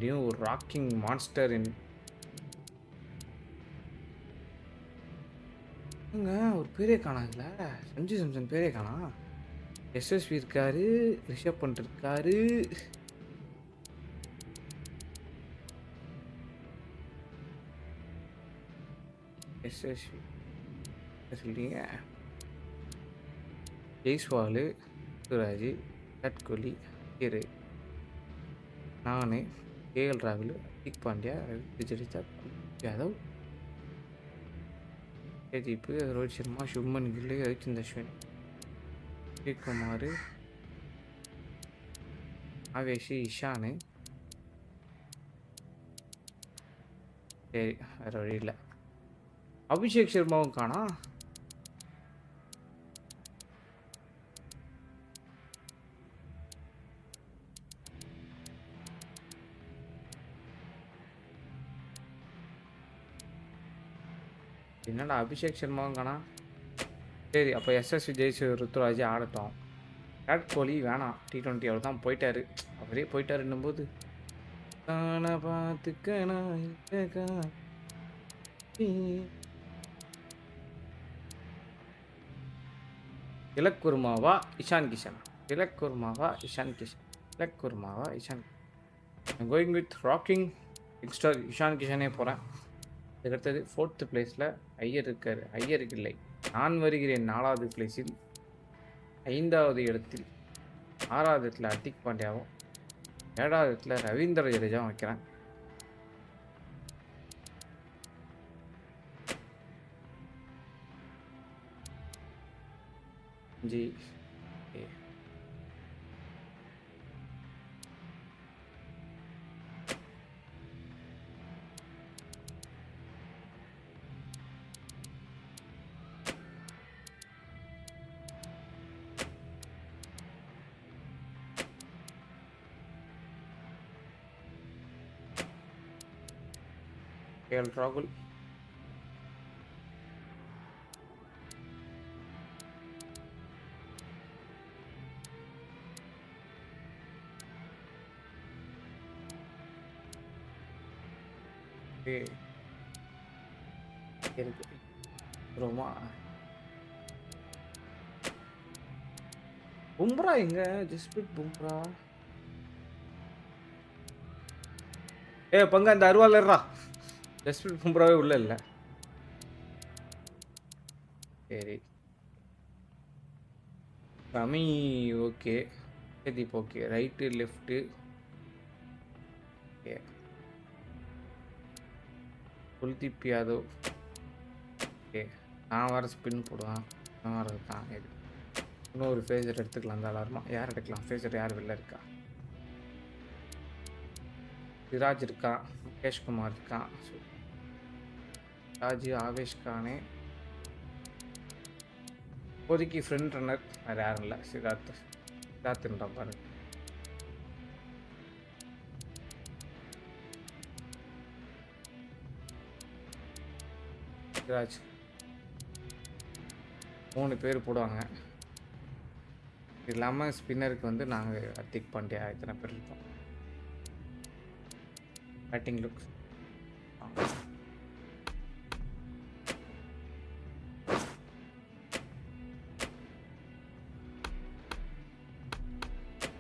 நியூ ராக்கிங் மான்ஸ்டர் ஒரு பேரே காணாதுல, சஞ்சு சாம்சன் பேரே காணா. எஸ்எஸ்வி இருக்காரு, ரிஷப் பண்ட் இருக்காரு. எஸ்எஸ்வி சொல்றீங்க, ஜெய்ஸ்வால், ருத்துராஜ், விராட் கோலி, ஹீரு, நான், கேஎல் ராகுல், ஹர்திக் பாண்டியா, ரவி ஜடேஜா, யாதவ், பிரதீப், ரோஹித் சர்மா, சுப்மன் கில், ரவிச்சந்திரன் அஸ்வின், ஸ்ரீகுமார், ஆவேஷ், இஷானு. சரி வேறு வழி இல்லை. அபிஷேக் சர்மாவும் காணா. என்னடா அபிஷேக் சர்மாவும் காணா. சரி அப்போ எஸ்எஸ்வி ஜெய்ஸ்வால் ருத்துராஜ் ஆடட்டும். விராட் கோலி வேணாம், T20 அவர் தான் போயிட்டாரு. அவரே போயிட்டாருன்னும் போது பார்த்துக்கணா திலக் வர்மாவா இஷான் கிஷன், திலக் வர்மாவா இஷான் கிஷன், திலக் வர்மாவா Ishan. Going with rocking extra Ishan கிஷனே போகிறேன். அதுக்கடுத்தது 4th பிளேஸில் ஐயர் இருக்கார். ஐயருக்கு இல்லை, நான் வருகிறேன் 4வது பிளேஸில். 5வது இடத்தில் 6வது இடத்துல ஹர்திக் பாண்டியாவும், 7வது இடத்துல ரவீந்திர ஜடேஜாவும் வைக்கிறேன். ஜி கேஎல் ராகுல், இருக்கு ரோமா, பும்ரா எங்க? ஜஸ்பிரீத் பும்ரா. பங்க அந்த அருவாளர்ரா. ஜஸ்பிரீத் பும்ராவே உள்ள இல்லை. சரி ரமி okay, Pradeep okay, right left okay, Kuldeep Yadav okay. நான் வர ஸ்பின் போடுவேன், நான் வர இருக்கான். இது இன்னொரு ஃபேஸர் எடுத்துக்கலாம். அந்த அலாரமா யார் எடுக்கலாம்? ஃபேஸர் யார் வெளில இருக்கா? சிராஜ் இருக்கான், முகேஷ்குமார் இருக்கான், ராஜ், ஆவேஷ் கானே. இப்போதைக்கு ஃப்ரெண்ட் ரன்னர் வேறு யாரும் இல்லை. சித்தார்த்ன்ற பாருங்க. சிராஜ் 3 பேர் போடுவாங்க. இது இல்லாமல் ஸ்பின்னருக்கு வந்து நாங்கள் ஹர்திக் பாண்டியா இத்தனை பேர் இருக்கோம். பேட்டிங் லுக்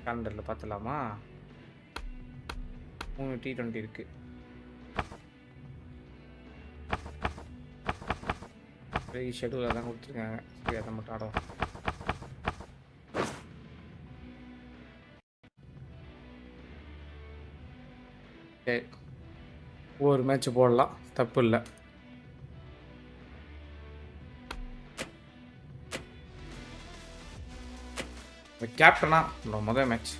கேலண்டரில் பார்த்துலாமா? 3 T20 இருக்குது. ஷெடியூல் தான் கொடுத்துருக்காங்க. சரி அதை மட்டும் ஆடுவோம். சரி ஒரு மேட்ச் போடலாம், தப்பு இல்லை. கேப்டனா முதல் மேட்ச்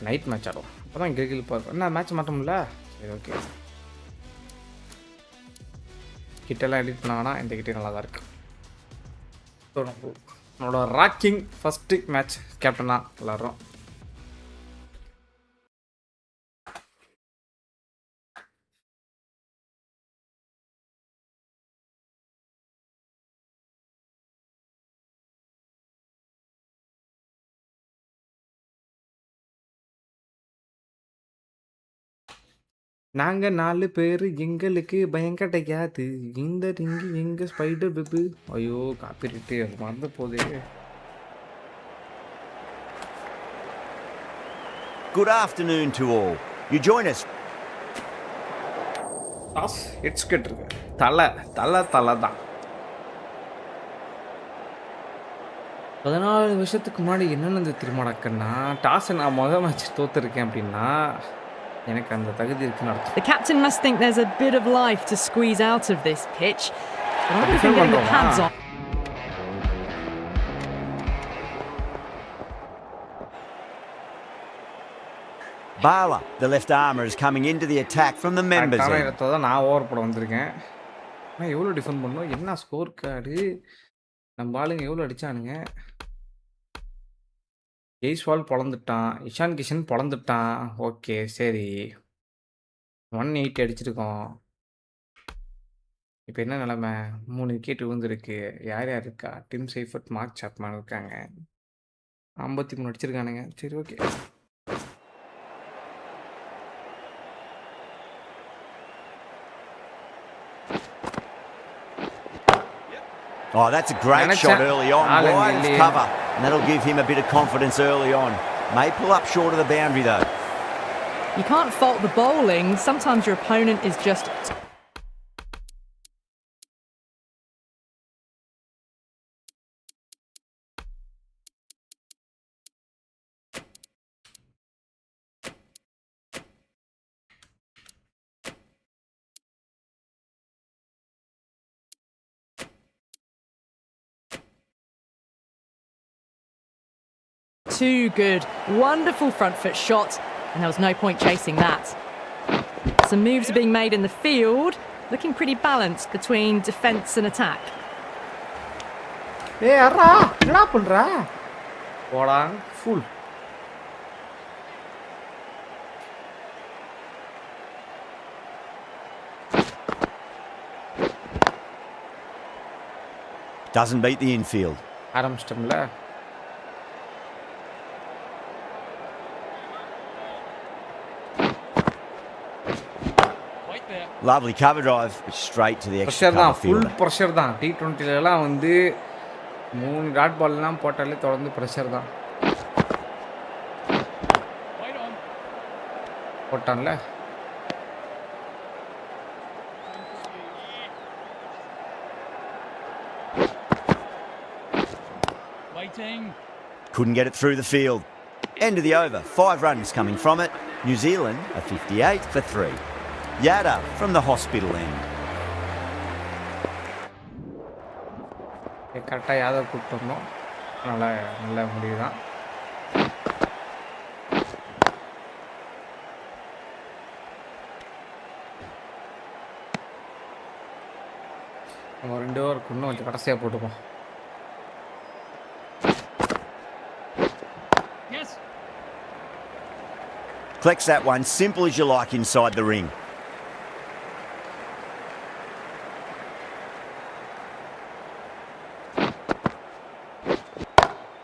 நைட் மேட்ச் ஆடுவோம். அப்போ தான் கிரிக்கெட் பார்க்கும். என்ன மேட்ச் மாட்டோம்ல? சரி ஓகே. கிட்டெல்லாம் எடிட் பண்ணாங்கன்னா இந்த கிட்டே நல்லா தான் இருக்கு. நம்மளோட ராக்கிங் ஃபஸ்ட்டு மேட்ச் கேப்டனா விளாட்றோம். நாங்கள் 4 பேர், எங்களுக்கு பயம் கிடையாது. இந்த ரிங்கு எங்கள் ஸ்பைடர் வெப்பு. ஐயோ காப்பிரிட்டு அது மறந்து போதே. Good afternoon to all. You join us. Toss ஹெட்ஸ்கெட் இருக்கு. தலை தலை தலை தான். 14 வருஷத்துக்கு முன்னாடி என்ன நடந்தது தெரியுமாடாக்கன்னா, டாஸை நான் முதல் மேட்ச் தோத்துருக்கேன் அப்படின்னா எனக்கு அந்த தகுதி இருக்குன்னு அர்த்தம். The captain must think there's a bit of life to squeeze out of this pitch. But I don't think getting the pads on. Bala, the left armour, is coming into the attack from the members கரெக்டான end. இடத்துல தான் நான் over போட வந்திருக்கேன். ஆனால் எவ்வளோ defend பண்ணோம், என்ன ஸ்கோர் கார்டு, நம்ம ஆளுங்க எவ்வளோ அடித்தானுங்க. ஜெய்ஸ்வால் பொழந்துட்டான், இஷான் கிஷன் பொழந்துட்டான். ஓகே சரி 180 அடிச்சிருக்கோம். இப்போ என்ன நிலமை, 3 விக்கெட் விழுந்துருக்கு. யார் யார் இருக்கா? டிம் சைஃபர்ட், மார்க் சாப்மேன் இருக்காங்க. 53 அடிச்சிருக்கானுங்க. சரி okay. Oh, that's a great shot early on. Alan Wide of Williams. cover. And that'll give him a bit of confidence early on. May pull up short of the boundary though. You can't fault the bowling. Sometimes your opponent is just... too good. Wonderful front foot shot, and there was no point chasing that. Some moves are being made in the field, looking pretty balanced between defence and attack. ஏய் அறா என்னடா பண்ற? போடாங் full. Doesn't beat the infield. ஆரம்பிச்சிட்டோம்ல. Lovely cover drive, but straight to the extra pressure தான், cover full fielder. Pressure தான். T20லலாம் வந்து 3 டாட் பால்லாம் போட்டாலே தொடர்ந்து ப்ரெஷர் தான். போட்டான்ல. Couldn't get it through the field. End of the over. 5 runs coming from it. New Zealand a 58 for 3. Yada from the hospital end. கரெக்டாக யாதவ் கூப்பிட்டு வந்தோம். நல்ல முடிவு தான். நம்ம 2 ஓவருக்கு இன்னும் கொஞ்சம் கடைசியாக போட்டுப்போம். Collects that one, simple as you like inside the ring.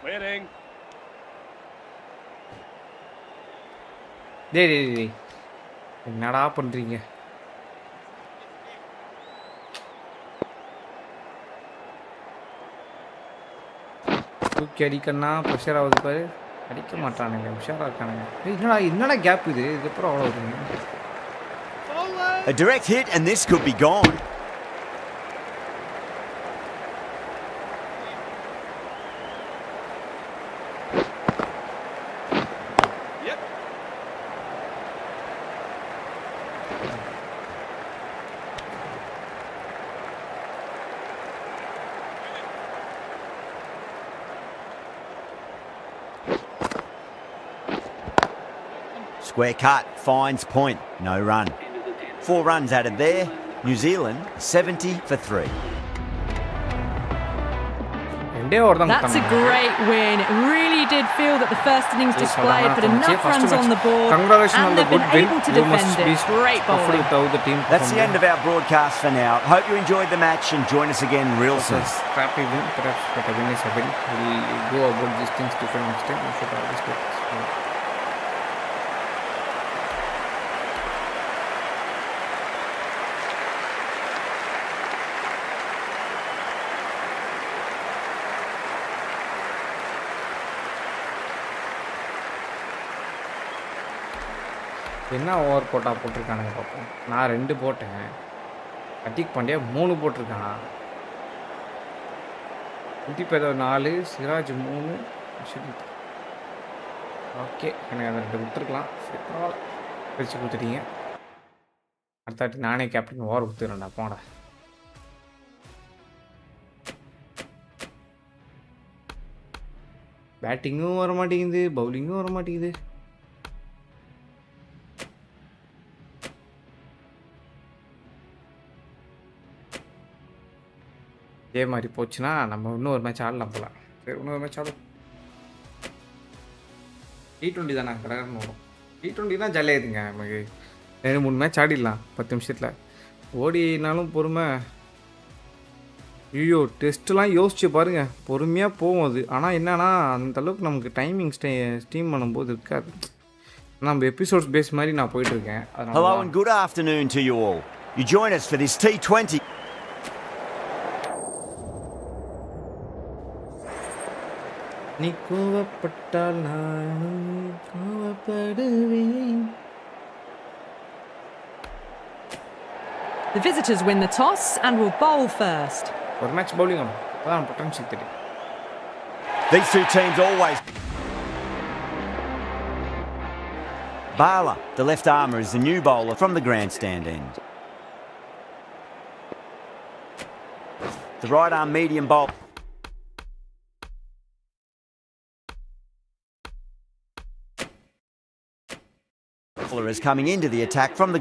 Waiting. டேய் என்னடா பண்ணுறீங்க? தூக்கி அடிக்கன்னா ப்ரெஷர் ஆகுது பாரு. அடிக்க மாட்டானுங்க, உஷாராக இருக்கானுங்க. என்னடா கேப் இது? இதுக்கப்புறம் அவ்வளோ வருங்க. A direct hit and this could be gone. Square cut, finds point, no run. 4 runs added there. New Zealand 70 for 3. ரெண்டே ஓவர் தான் That's a great win. It really did feel that the first innings displayed, but enough runs on the board, Congratulations on and the they've good been win. able to You must defend be it. Great tough bowling. with how the team That's the performed. end of our broadcast for now. Hope you enjoyed the match and join us again real It's soon. a scrappy win, perhaps, but a win is a win. We'll go about these things different next time. We should always do this. என்ன over போட்டிருக்கானுங்க பார்ப்போம். நான் 2 போட்டேன். ஹர்திக் பாண்டியா 3 போட்டிருக்கான். Kuldeep Yadav 4, Siraj 3, Arshdeep. Okay, எனக்கு அதை 2 கொடுத்துருக்கலாம். சரி, பரவாயில்ல, பிரித்து கொடுத்துட்டீங்க. அடுத்த வாட்டி நானே கேப்டன் ஓவர் கொடுத்துக்கிறேன்டா, போடா. பேட்டிங்கும் வர மாட்டேங்குது, பவுலிங்கும் வர மாட்டேங்குது. இதே மாதிரி போச்சுன்னா நம்ம இன்னொரு மேட்ச் ஆடலாம் போல. சரி, இன்னொரு மேட்ச் ஆடும். T20 தானே கடற்கரை வரும். T20 தான் ஜாலியாக இருக்குங்க. நமக்கு 2-3 மேட்ச் ஆடிடலாம் 10 நிமிஷத்தில். ஓடினாலும் பொறுமை. ஐயோ, டெஸ்ட்லாம் யோசிச்சு பாருங்கள், பொறுமையாக போகும் அது. ஆனால் என்னன்னா அந்தளவுக்கு நமக்கு டைமிங் ஸ்டீம் பண்ணும்போது இருக்காது. நம்ம எபிசோட்ஸ் பேஸ் மாதிரி நான் போயிட்டுருக்கேன். Hello and good afternoon to you all. You join us for this T20. நீ கோவப்பட்டால் நானும் கோவப்படுவேன். The visitors win the toss and will bowl first. ஒரு மேட்ச் பவுலிங் ஆடும், அதான் பொட்டன்ஷியல் தெரியும். These two teams always. Bala, the left armour, is the new bowler from the grandstand end. The right arm medium bowler. Is coming into the attack from the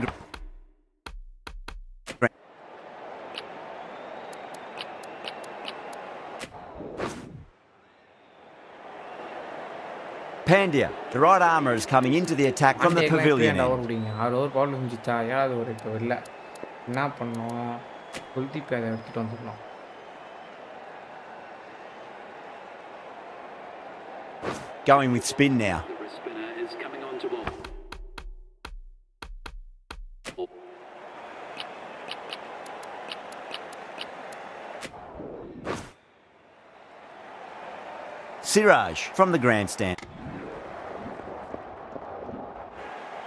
Pandya, the right armour, is coming into the attack from the pavilion end. Over விடுங்க. 6 over பால் முடிஞ்சிச்சா, 7வது over இப்போ இல்லை. என்ன பண்ணோம், குல்தீப் யாதவ் எடுத்துகிட்டு வந்துடணும். Going with spin now. The spinner is coming on to bowl. Siraj from the grandstand.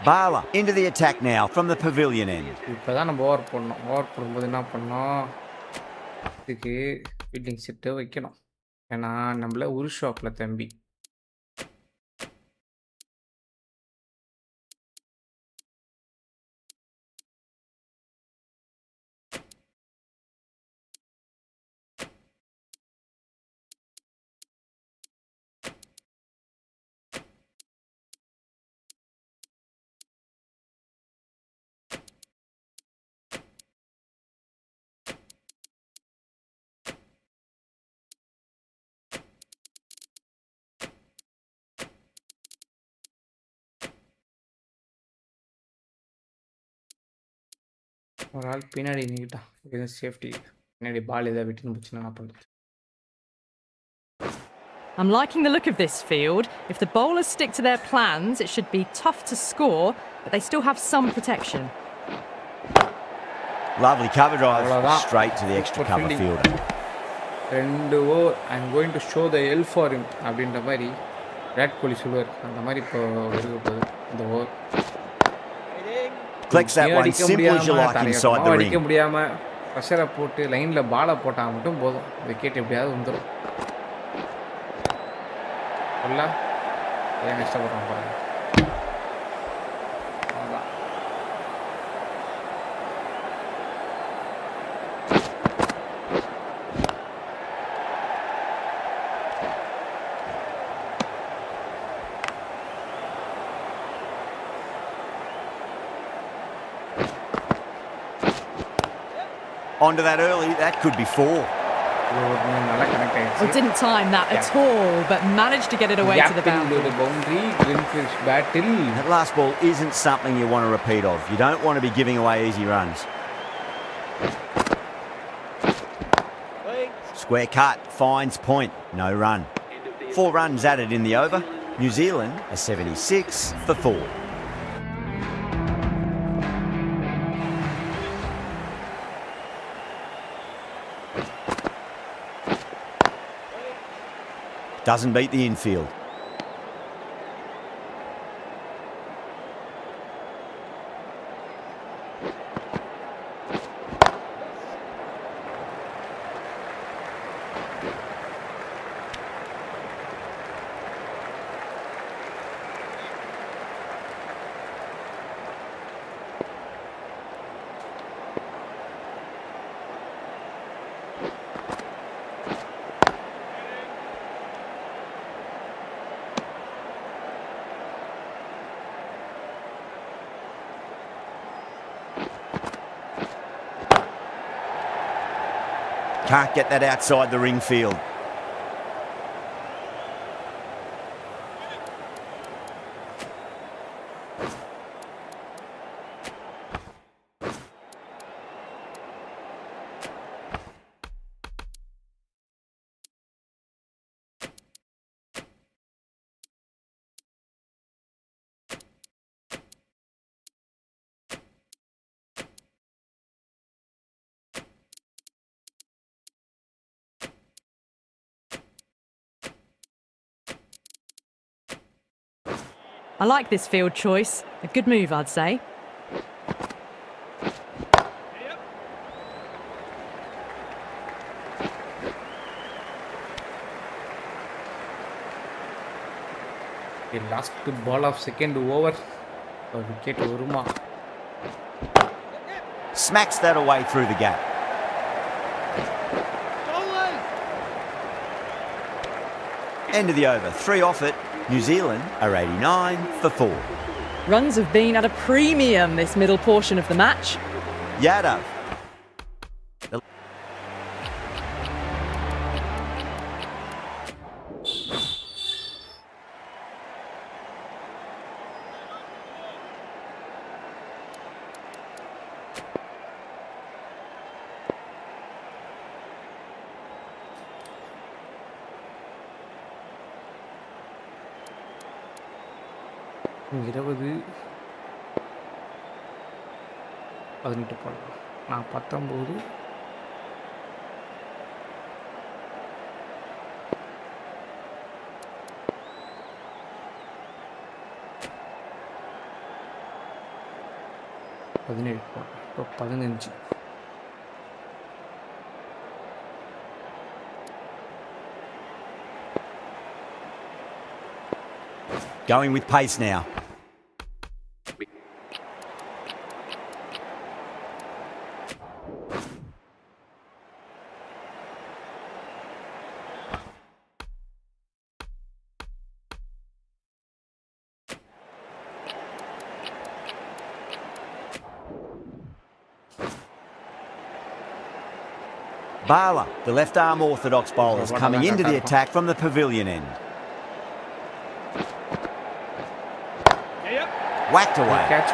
Bala into the attack now from the pavilion end. இப்போ தான் நம்ம ஓவர் போடணும். ஓவர் போடும்போது என்ன பண்ணோம், இதுக்கு ஃபீல்டிங் செட்டு வைக்கணும். ஏன்னா நம்மள ஒரு ஷாப்பில் தம்பி. ஒரு ஆள் பின்னாடி நின்றுட்டான், எதுவும் சேஃப்டி. பின்னாடி பால் எதாவது விட்டுன்னு போச்சுன்னா என்ன பண்ணுறது. I'm liking the look of this field. If the bowlers stick to their plans, it should be tough to score, but they still have some protection. Lovely cover drive, அவ்வளோதான். straight to the extra Super cover fielding. fielder. 2 over I'm going to show the L for him அப்படின்ற மாதிரி விராட் கோலி சொல்லுவார். அந்த மாதிரி இப்போ இருக்க போகுது இந்த over. Flex that one simple as you like inside the அடிக்க ring. முடியாமல் ப்ரெஷரை போட்டு லைனில் பாலை போட்டால் மட்டும் போதும், விக்கெட் எப்படியாவது வந்துடும். சொல்ல ஏன் கஷ்டப்படுறோம் பாருங்க. அவ்வளோதான். Onto that early, that could be 4. நல்லா கனெக்ட் Well, ஆயிடுச்சு. didn't time that at all, but managed to get it away to the boundary. ஒரு பவுண்டரி கிளின்ஃபிஷ் பேட்டில். That last ball isn't something you want to repeat of. You don't want to be giving away easy runs. Square cut, finds point, no run. 4 runs added in the over. New Zealand a 76 for 4. Doesn't beat the infield. Can't get that outside the ring field. I like this field choice. A good move, I'd say. The last ball of second over. Wicket Uruma. Smacks that away through the gap. End of the over. 3 off it. New Zealand are 89 for 4. Runs have been at a premium this middle portion of the match. Yadav. இருபது 18 போடலாம். நான் 19 17 போடலாம். இப்போ 15. Going with pace now. Bala, the left-arm orthodox bowler, is coming into the attack from the pavilion end. Whacked away. Catch.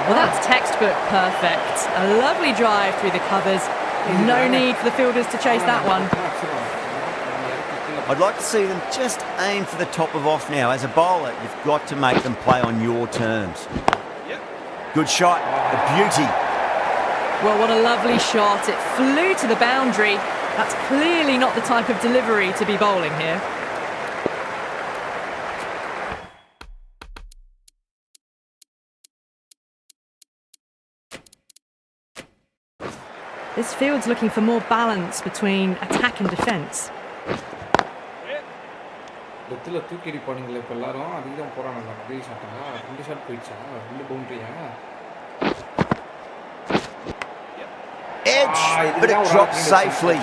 Well, that's textbook perfect. A lovely drive through the covers. No need for the fielders to chase that one. I'd like to see them just aim for the top of off now. As a bowler, you've got to make them play on your terms. Good shot, a beauty. Well, what a lovely shot. It flew to the boundary. That's clearly not the type of delivery to be bowling here. This field's looking for more balance between attack and defence. டெத்தில் தூக்கிடி போனீங்களே இப்போ எல்லாரும் அதுக்கு தான் போகிறானுங்க. அப்படியே ஷாட்டா 2 shot போயிடுச்சா 2 பவுண்டரியா? Edge, but it dropped safely.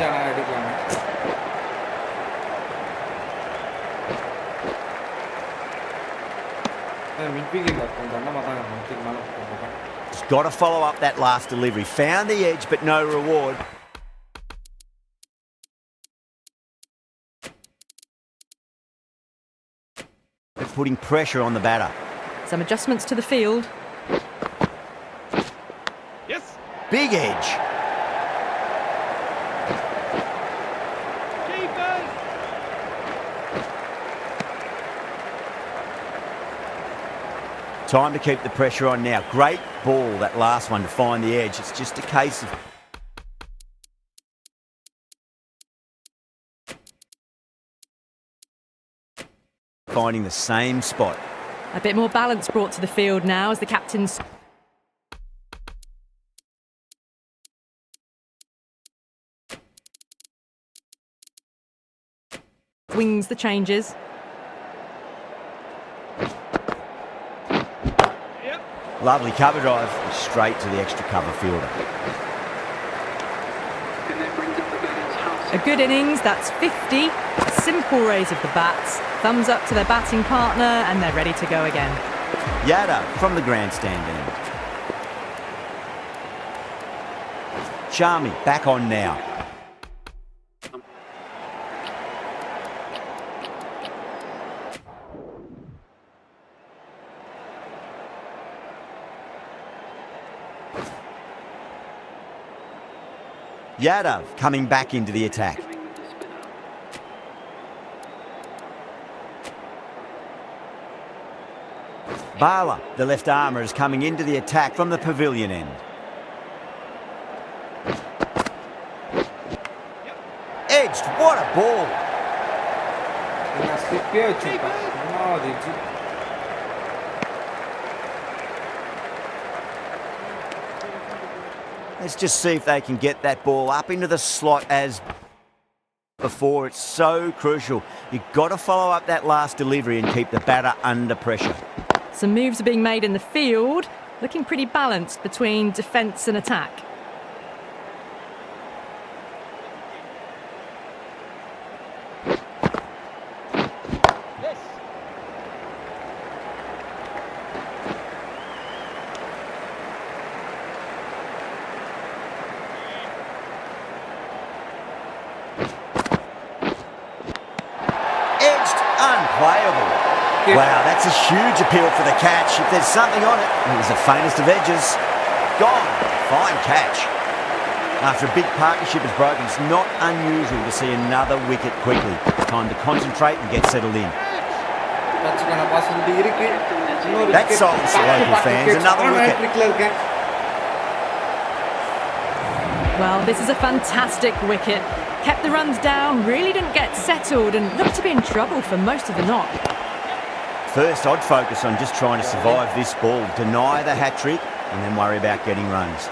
Mid wicket கொஞ்சம் அண்ணமாக தான் mid மேலே போகிறேன். He's got to follow up that last delivery. Found the edge, but no reward. They're putting pressure on the batter. Some adjustments to the field. Yes. Big edge. Keepers. Time to keep the pressure on now. Great ball, that last one, to find the edge. It's just a case of finding the same spot. A bit more balance brought to the field now as the captains wings the changes. Lovely cover drive, straight to the extra cover fielder. And that brings up the batter's house. A good innings, that's 50. A simple raise of the bats. Thumbs up to their batting partner and they're ready to go again. Yadav from the grandstand end. Shami back on now. Yadav coming back into the attack. Giving with the spinner. Bala, the left armour, is coming into the attack from the pavilion end. Edged, what a ball! Let's just see if they can get that ball up into the slot as before. It's so crucial. You've got to follow up that last delivery and keep the batter under pressure. Some moves are being made in the field, looking pretty balanced between defence and attack. Edged, unplayable. Wow, that's a huge appeal for the catch. If there's something on it, it was the faintest of edges. Gone. Fine catch. After a big partnership is broken, it's not unusual to see another wicket quickly. Time to concentrate and get settled in. That silenced the local fans. Another wicket. Well, this is a fantastic wicket. Kept the runs down, really didn't get settled and looked to be in trouble for most of the knock. First, I'd focus on just trying to survive this ball, deny the hat-trick, and then worry about getting runs.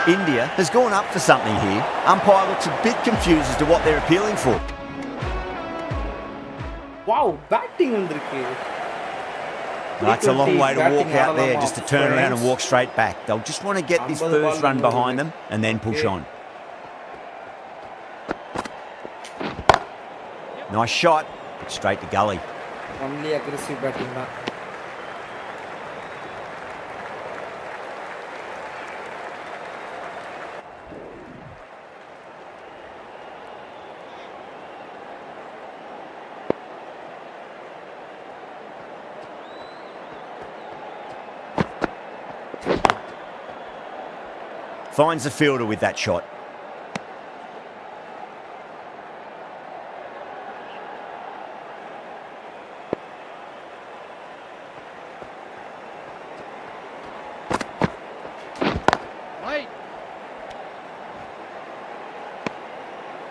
India has gone up for something here. Umpire looks a bit confused as to what they're appealing for. Wow, batting வந்திருக்கு. That's a long way to walk out there just to turn around and walk straight back. They'll just want to get this first run behind them and then push on. Nice shot, straight to gully. Only aggressive batting தான். Finds the fielder with that shot. Right.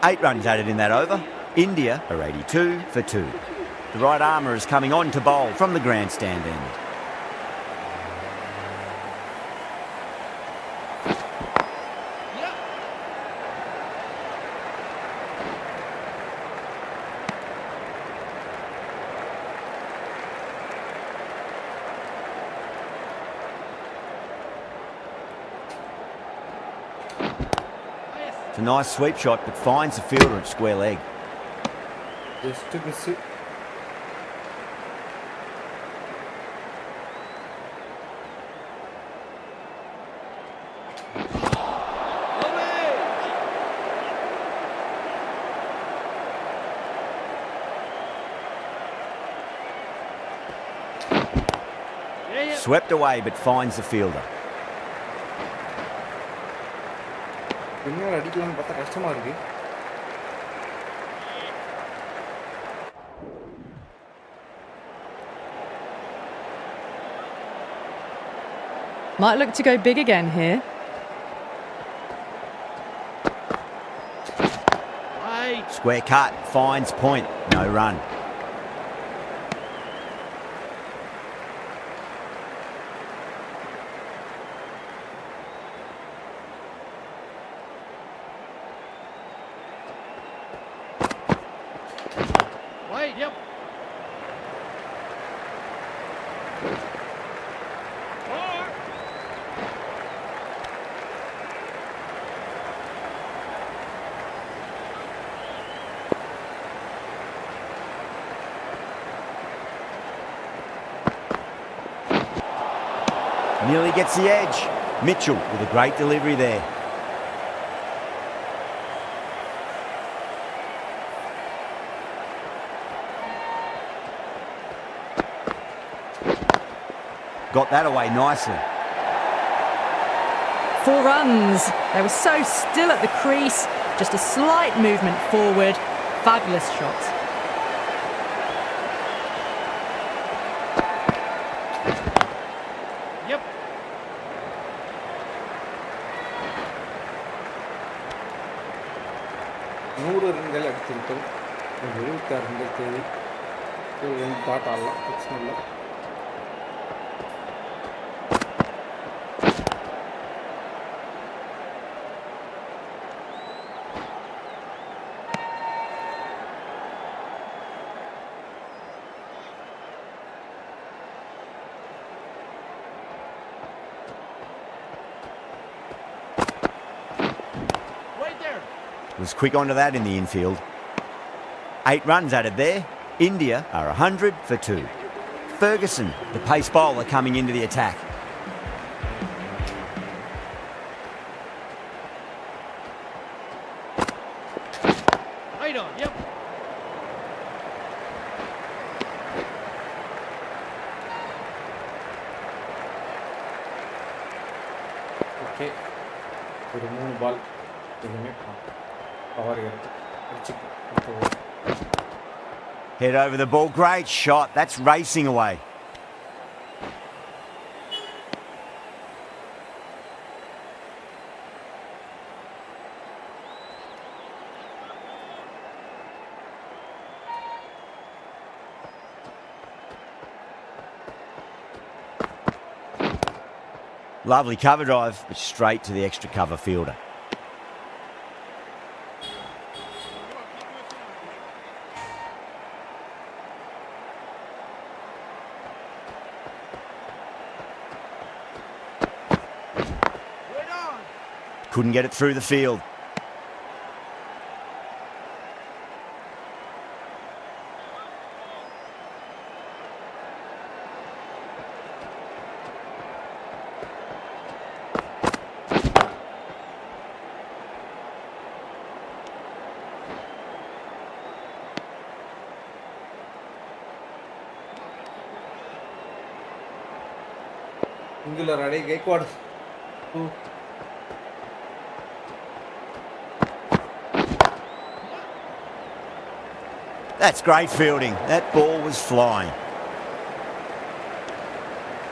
8 runs added in that over. India are 82 for 2. The right armour is coming on to bowl from the grandstand end. It's a nice sweep shot, but finds the fielder at square leg. Just to miss it. Swept away but finds the fielder. பின்னர் அடிக்கலாம்னு பார்த்தா கஷ்டமா இருக்கு. Might look to go big again here. Right. Square cut, finds point, no run. Right, yep. Four. Nearly gets the edge. Mitchell with a great delivery there. Got that away nicely. 4 runs. They were so still at the crease. Just a slight movement forward. Fabulous shot. Yep. நூறு ரன்கள் அடித்திருக்கோம். 76 ரன்கள் தேவை. ஒரு run thought ஆடலாம், பிரச்சனை இல்லை. Right there. Was quick onto that in the infield. 8 runs added there. India are 100 for 2. Ferguson, the pace bowler, coming into the attack. Right on, yep. Okay, ஒரு 3 பால் எதுவுமே பவர் இருக்கு அடிச்சுக்கலாம். Head over the ball, great shot. That's racing away. Lovely cover drive, but straight to the extra cover fielder. Right on. Couldn't get it through the field. Singular அடே Gaikwad. That's great fielding. That ball was flying.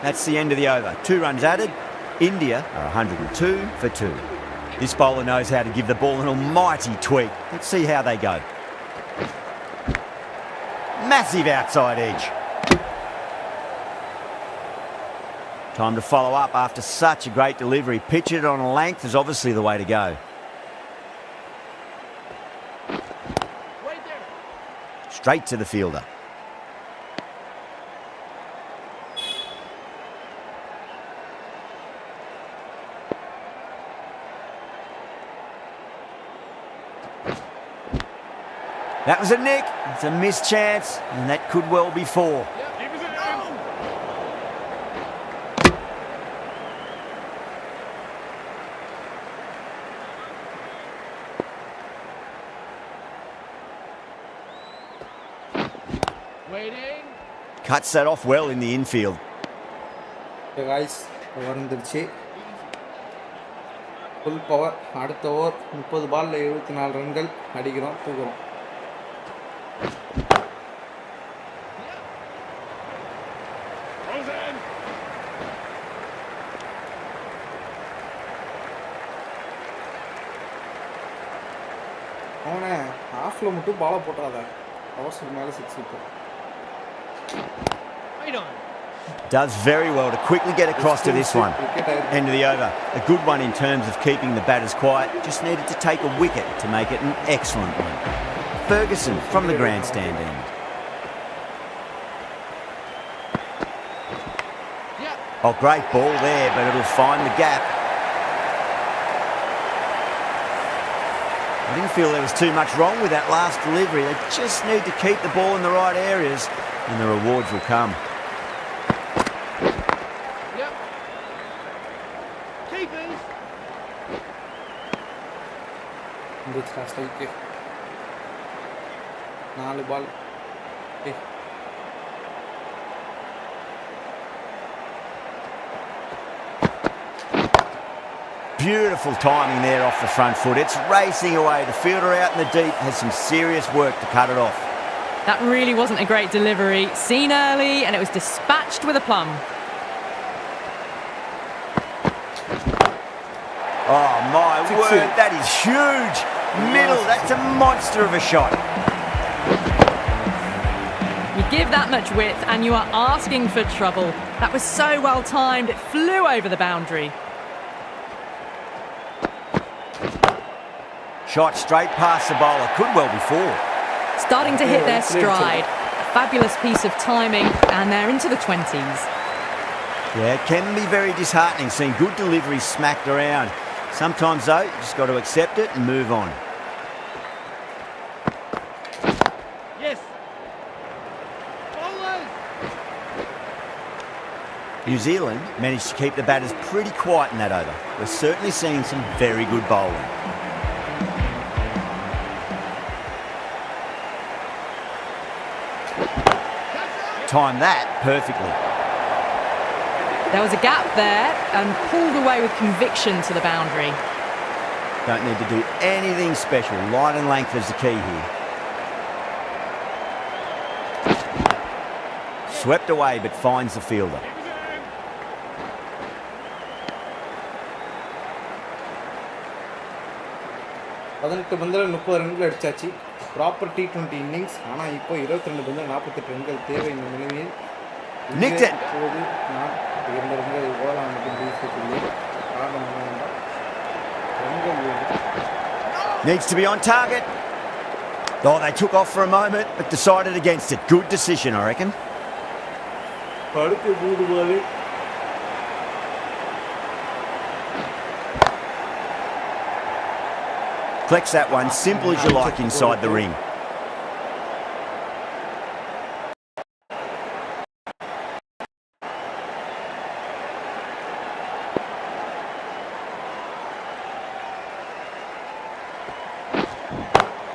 That's the end of the over. 2 runs added. India are 102 for 2. This bowler knows how to give the ball an almighty tweak. Let's see how they go. Massive outside edge. Time to follow up after such a great delivery. Pitch it on a length is obviously the way to go. Right there. Straight to the fielder. That was a nick. It's a missed chance, and that could well be 4. Yep. He was in there. Waiting. Cuts that off well in the infield. Guys வந்துருச்சு full power. அடுத்த over 30 பால்ல 74 ரன்கள் அடிக்கிறோம், தூக்குறோம். Rosen. அவனை ஆஃப்ல மட்டும் பாலை போட்டாத, அவசரம் மேலே 6 இப்போ. Right on. Does very well to quickly get across to this one. Wicket ஆயிருக்கு. End of the over. A good one in terms of keeping the batters quiet. Just needed to take a wicket to make it an excellent one. Ferguson from the grandstand end. Yeah. Oh, great ball there, but it'll find the gap. I didn't feel there was too much wrong with that last delivery. They just need to keep the ball in the right areas and the rewards will come. Yep. Keepers. வந்துச்சுடா ஸ்ட்ரைக்கு. 4 ball. Beautiful timing there off the front foot. It's racing away. The fielder out in the deep has some serious work to cut it off. That really wasn't a great delivery. Seen early and it was dispatched with a plum. Oh my word, that is huge. Middle, that's a monster of a shot. You give that much width and you are asking for trouble. That was so well timed, it flew over the boundary. Shot straight past the bowler, could well be 4. Starting to hit their stride. A fabulous piece of timing and they're into the 20s. Yeah, it can be very disheartening seeing good deliveries smacked around. Sometimes though, you just got to accept it and move on. Yes. Bowlers. New Zealand managed to keep the batters pretty quiet in that over. We're certainly seeing some very good bowling. Timed that perfectly. There was a gap there and pulled away with conviction to the boundary. Don't need to do anything special. Line and length is the key here. Swept away but finds the fielder. 18 பந்தில் 30 ரன்கள் அடிச்சாச்சு. Proper T20 innings. ஆனால் இப்போ 22 பந்தில் 48 ரன்கள் தேவை இந்த நிலைமையில். Nicked it. இப்போது நான் 2 ரன்கள் ஓவரால் வீசியுள்ளேன். காரணம் என்னவென்றால் ரன்கள் Needs to be on target. Oh, they took off for a moment but decided against it. Good decision, I reckon. படுத்து மூடுவாரு. Flex that one, simple as you like inside the ring.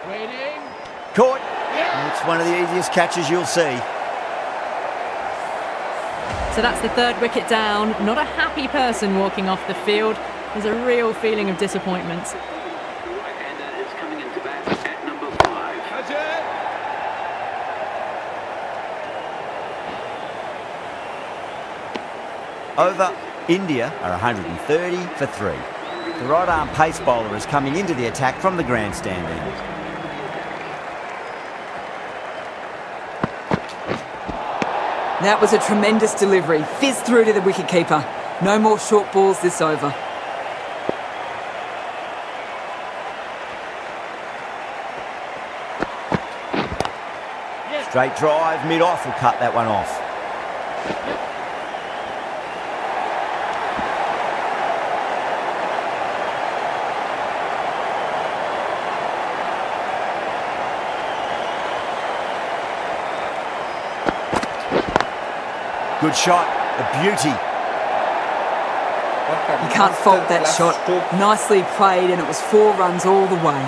Waiting. Caught. It's one of the easiest catches you'll see. So that's the third wicket down. Not a happy person walking off the field. There's a real feeling of disappointment. Right-hander is coming into bat at number 5. That's it. Over, India are 130 for 3. The right arm pace bowler is coming into the attack from the grandstand end. That was a tremendous delivery. Fizzed through to the wicketkeeper. No more short balls this over. Straight drive, mid-off will cut that one off. Good shot, a beauty. You can't fault that shot. Nicely played and it was 4 runs all the way.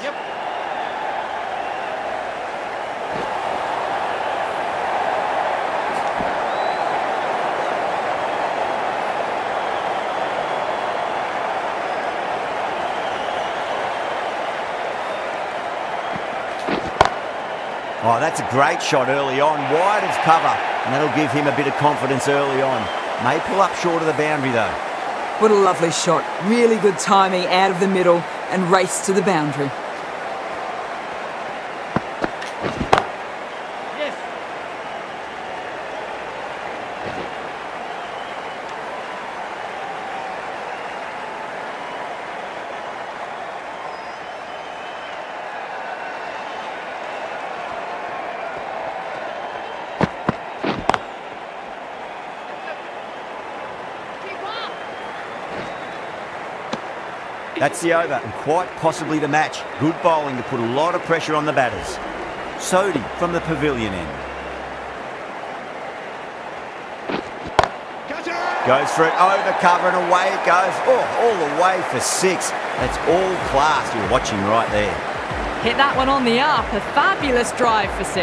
Yep. that's a great shot early on, wide of cover, and that'll give him a bit of confidence early on. May pull up short of the boundary though. What a lovely shot. Really good timing out of the middle and race to the boundary. Yes. That's the over and quite possibly the match. Good bowling to put a lot of pressure on the batters. Sodhi from the pavilion end. Goes for it, over cover and away it goes. Oh, all the way for 6. That's all class you're watching right there. Hit that one on the up. A fabulous drive for 6.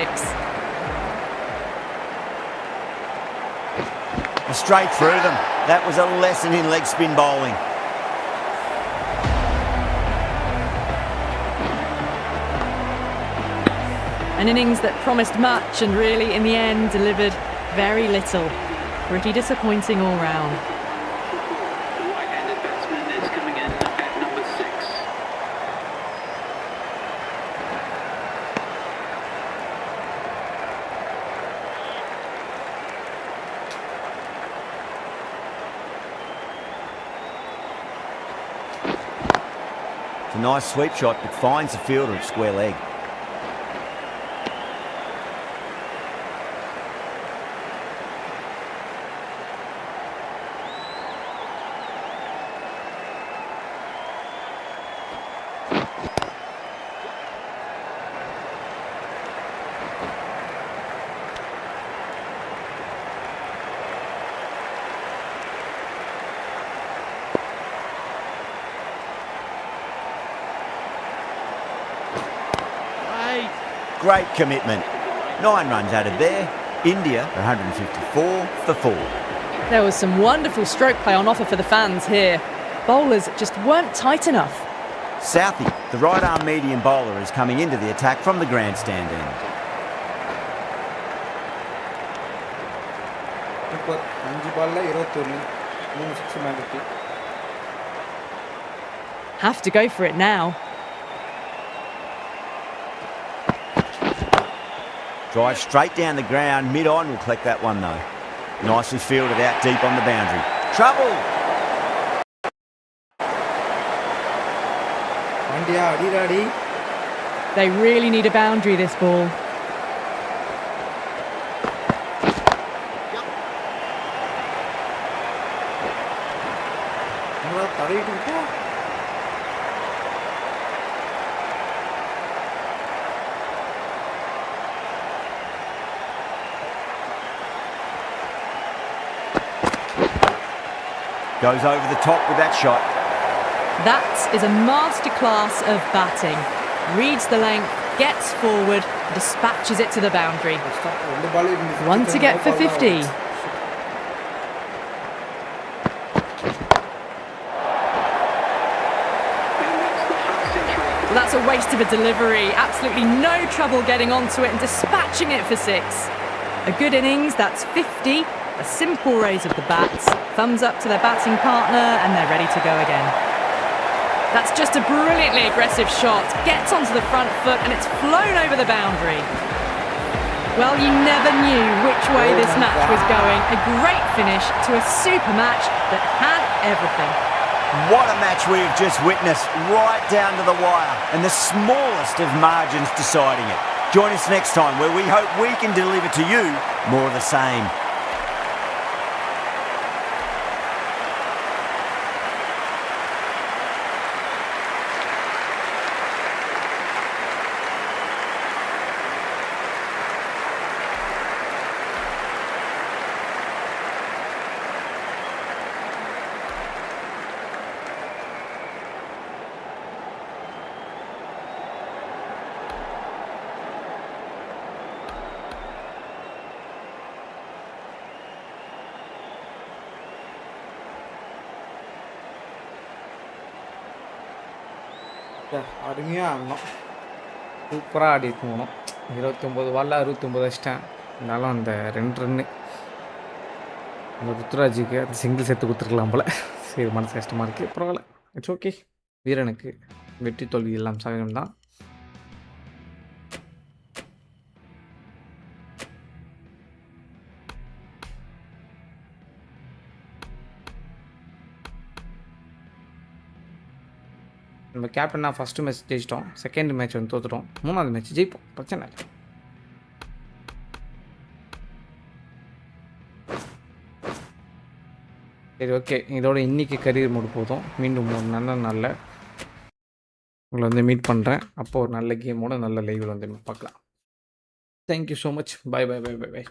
Straight through them. That was a lesson in leg spin bowling. An innings that promised much and really, in the end, delivered very little. Pretty disappointing all round. The right-handed batsman is coming in at number 6. It's a nice sweep shot, but finds the fielder at square leg. Great commitment. 9 runs added there. India 154 for 4. There was some wonderful stroke play on offer for the fans here. Bowlers just weren't tight enough. Southey, the right arm medium bowler, is coming into the attack from the grandstand end. Super. 5 ball 21. 3 6 mandatory. Have to go for it now. Drive straight down the ground, mid-on will collect that one though. Nicely fielded out deep on the boundary. Trouble! India, Adi. They really need a boundary, this ball. Goes over the top with that shot. That is a masterclass of batting. Reads the length, gets forward, dispatches it to the boundary. One to get for 50. Well, that's a waste of a delivery. Absolutely no trouble getting onto it and dispatching it for 6. A good innings, that's 50. A simple raise of the bats, thumbs up to their batting partner, and they're ready to go again. That's just a brilliantly aggressive shot, gets onto the front foot, and it's flown over the boundary. Well, you never knew which way this match was going. A great finish to a super match that had everything. What a match we have just witnessed, right down to the wire, and the smallest of margins deciding it. Join us next time, where we hope we can deliver to you more of the same. அருமையாக ஆடணும். சூப்பராக ஆடிட்டு போகணும். 29 பால்ல 69 அடிச்சிட்டேன். இருந்தாலும் அந்த 2 run அந்த ருத்ராஜுக்கு அந்த சிங்கிள் சேர்த்து கொடுத்துருக்கலாம் போல். சரி, மனசு கஷ்டமாக இருக்குது. பரவாயில்ல, இட்ஸ் ஓகே. வீரனுக்கு வெற்றி தோல்வி எல்லாம் சகஜம்தான். நம்ம கேப்டனாக ஃபஸ்ட்டு மேட்ச் ஜெயிச்சிட்டோம், செகண்ட் மேட்ச் வந்து தோற்றுட்டோம், 3வது மேட்ச் ஜெயிப்போம், பிரச்சனை இல்லை. சரி, ஓகே. இதோட இன்றைக்கி கரியர் மோடு போதும். மீண்டும் ஒரு நல்ல நாளில் உங்களை வந்து மீட் பண்ணுறேன். அப்போ ஒரு நல்ல கேமோட நல்ல லைவில் வந்து பார்க்கலாம். Thank you so much. Bye bye bye bye by.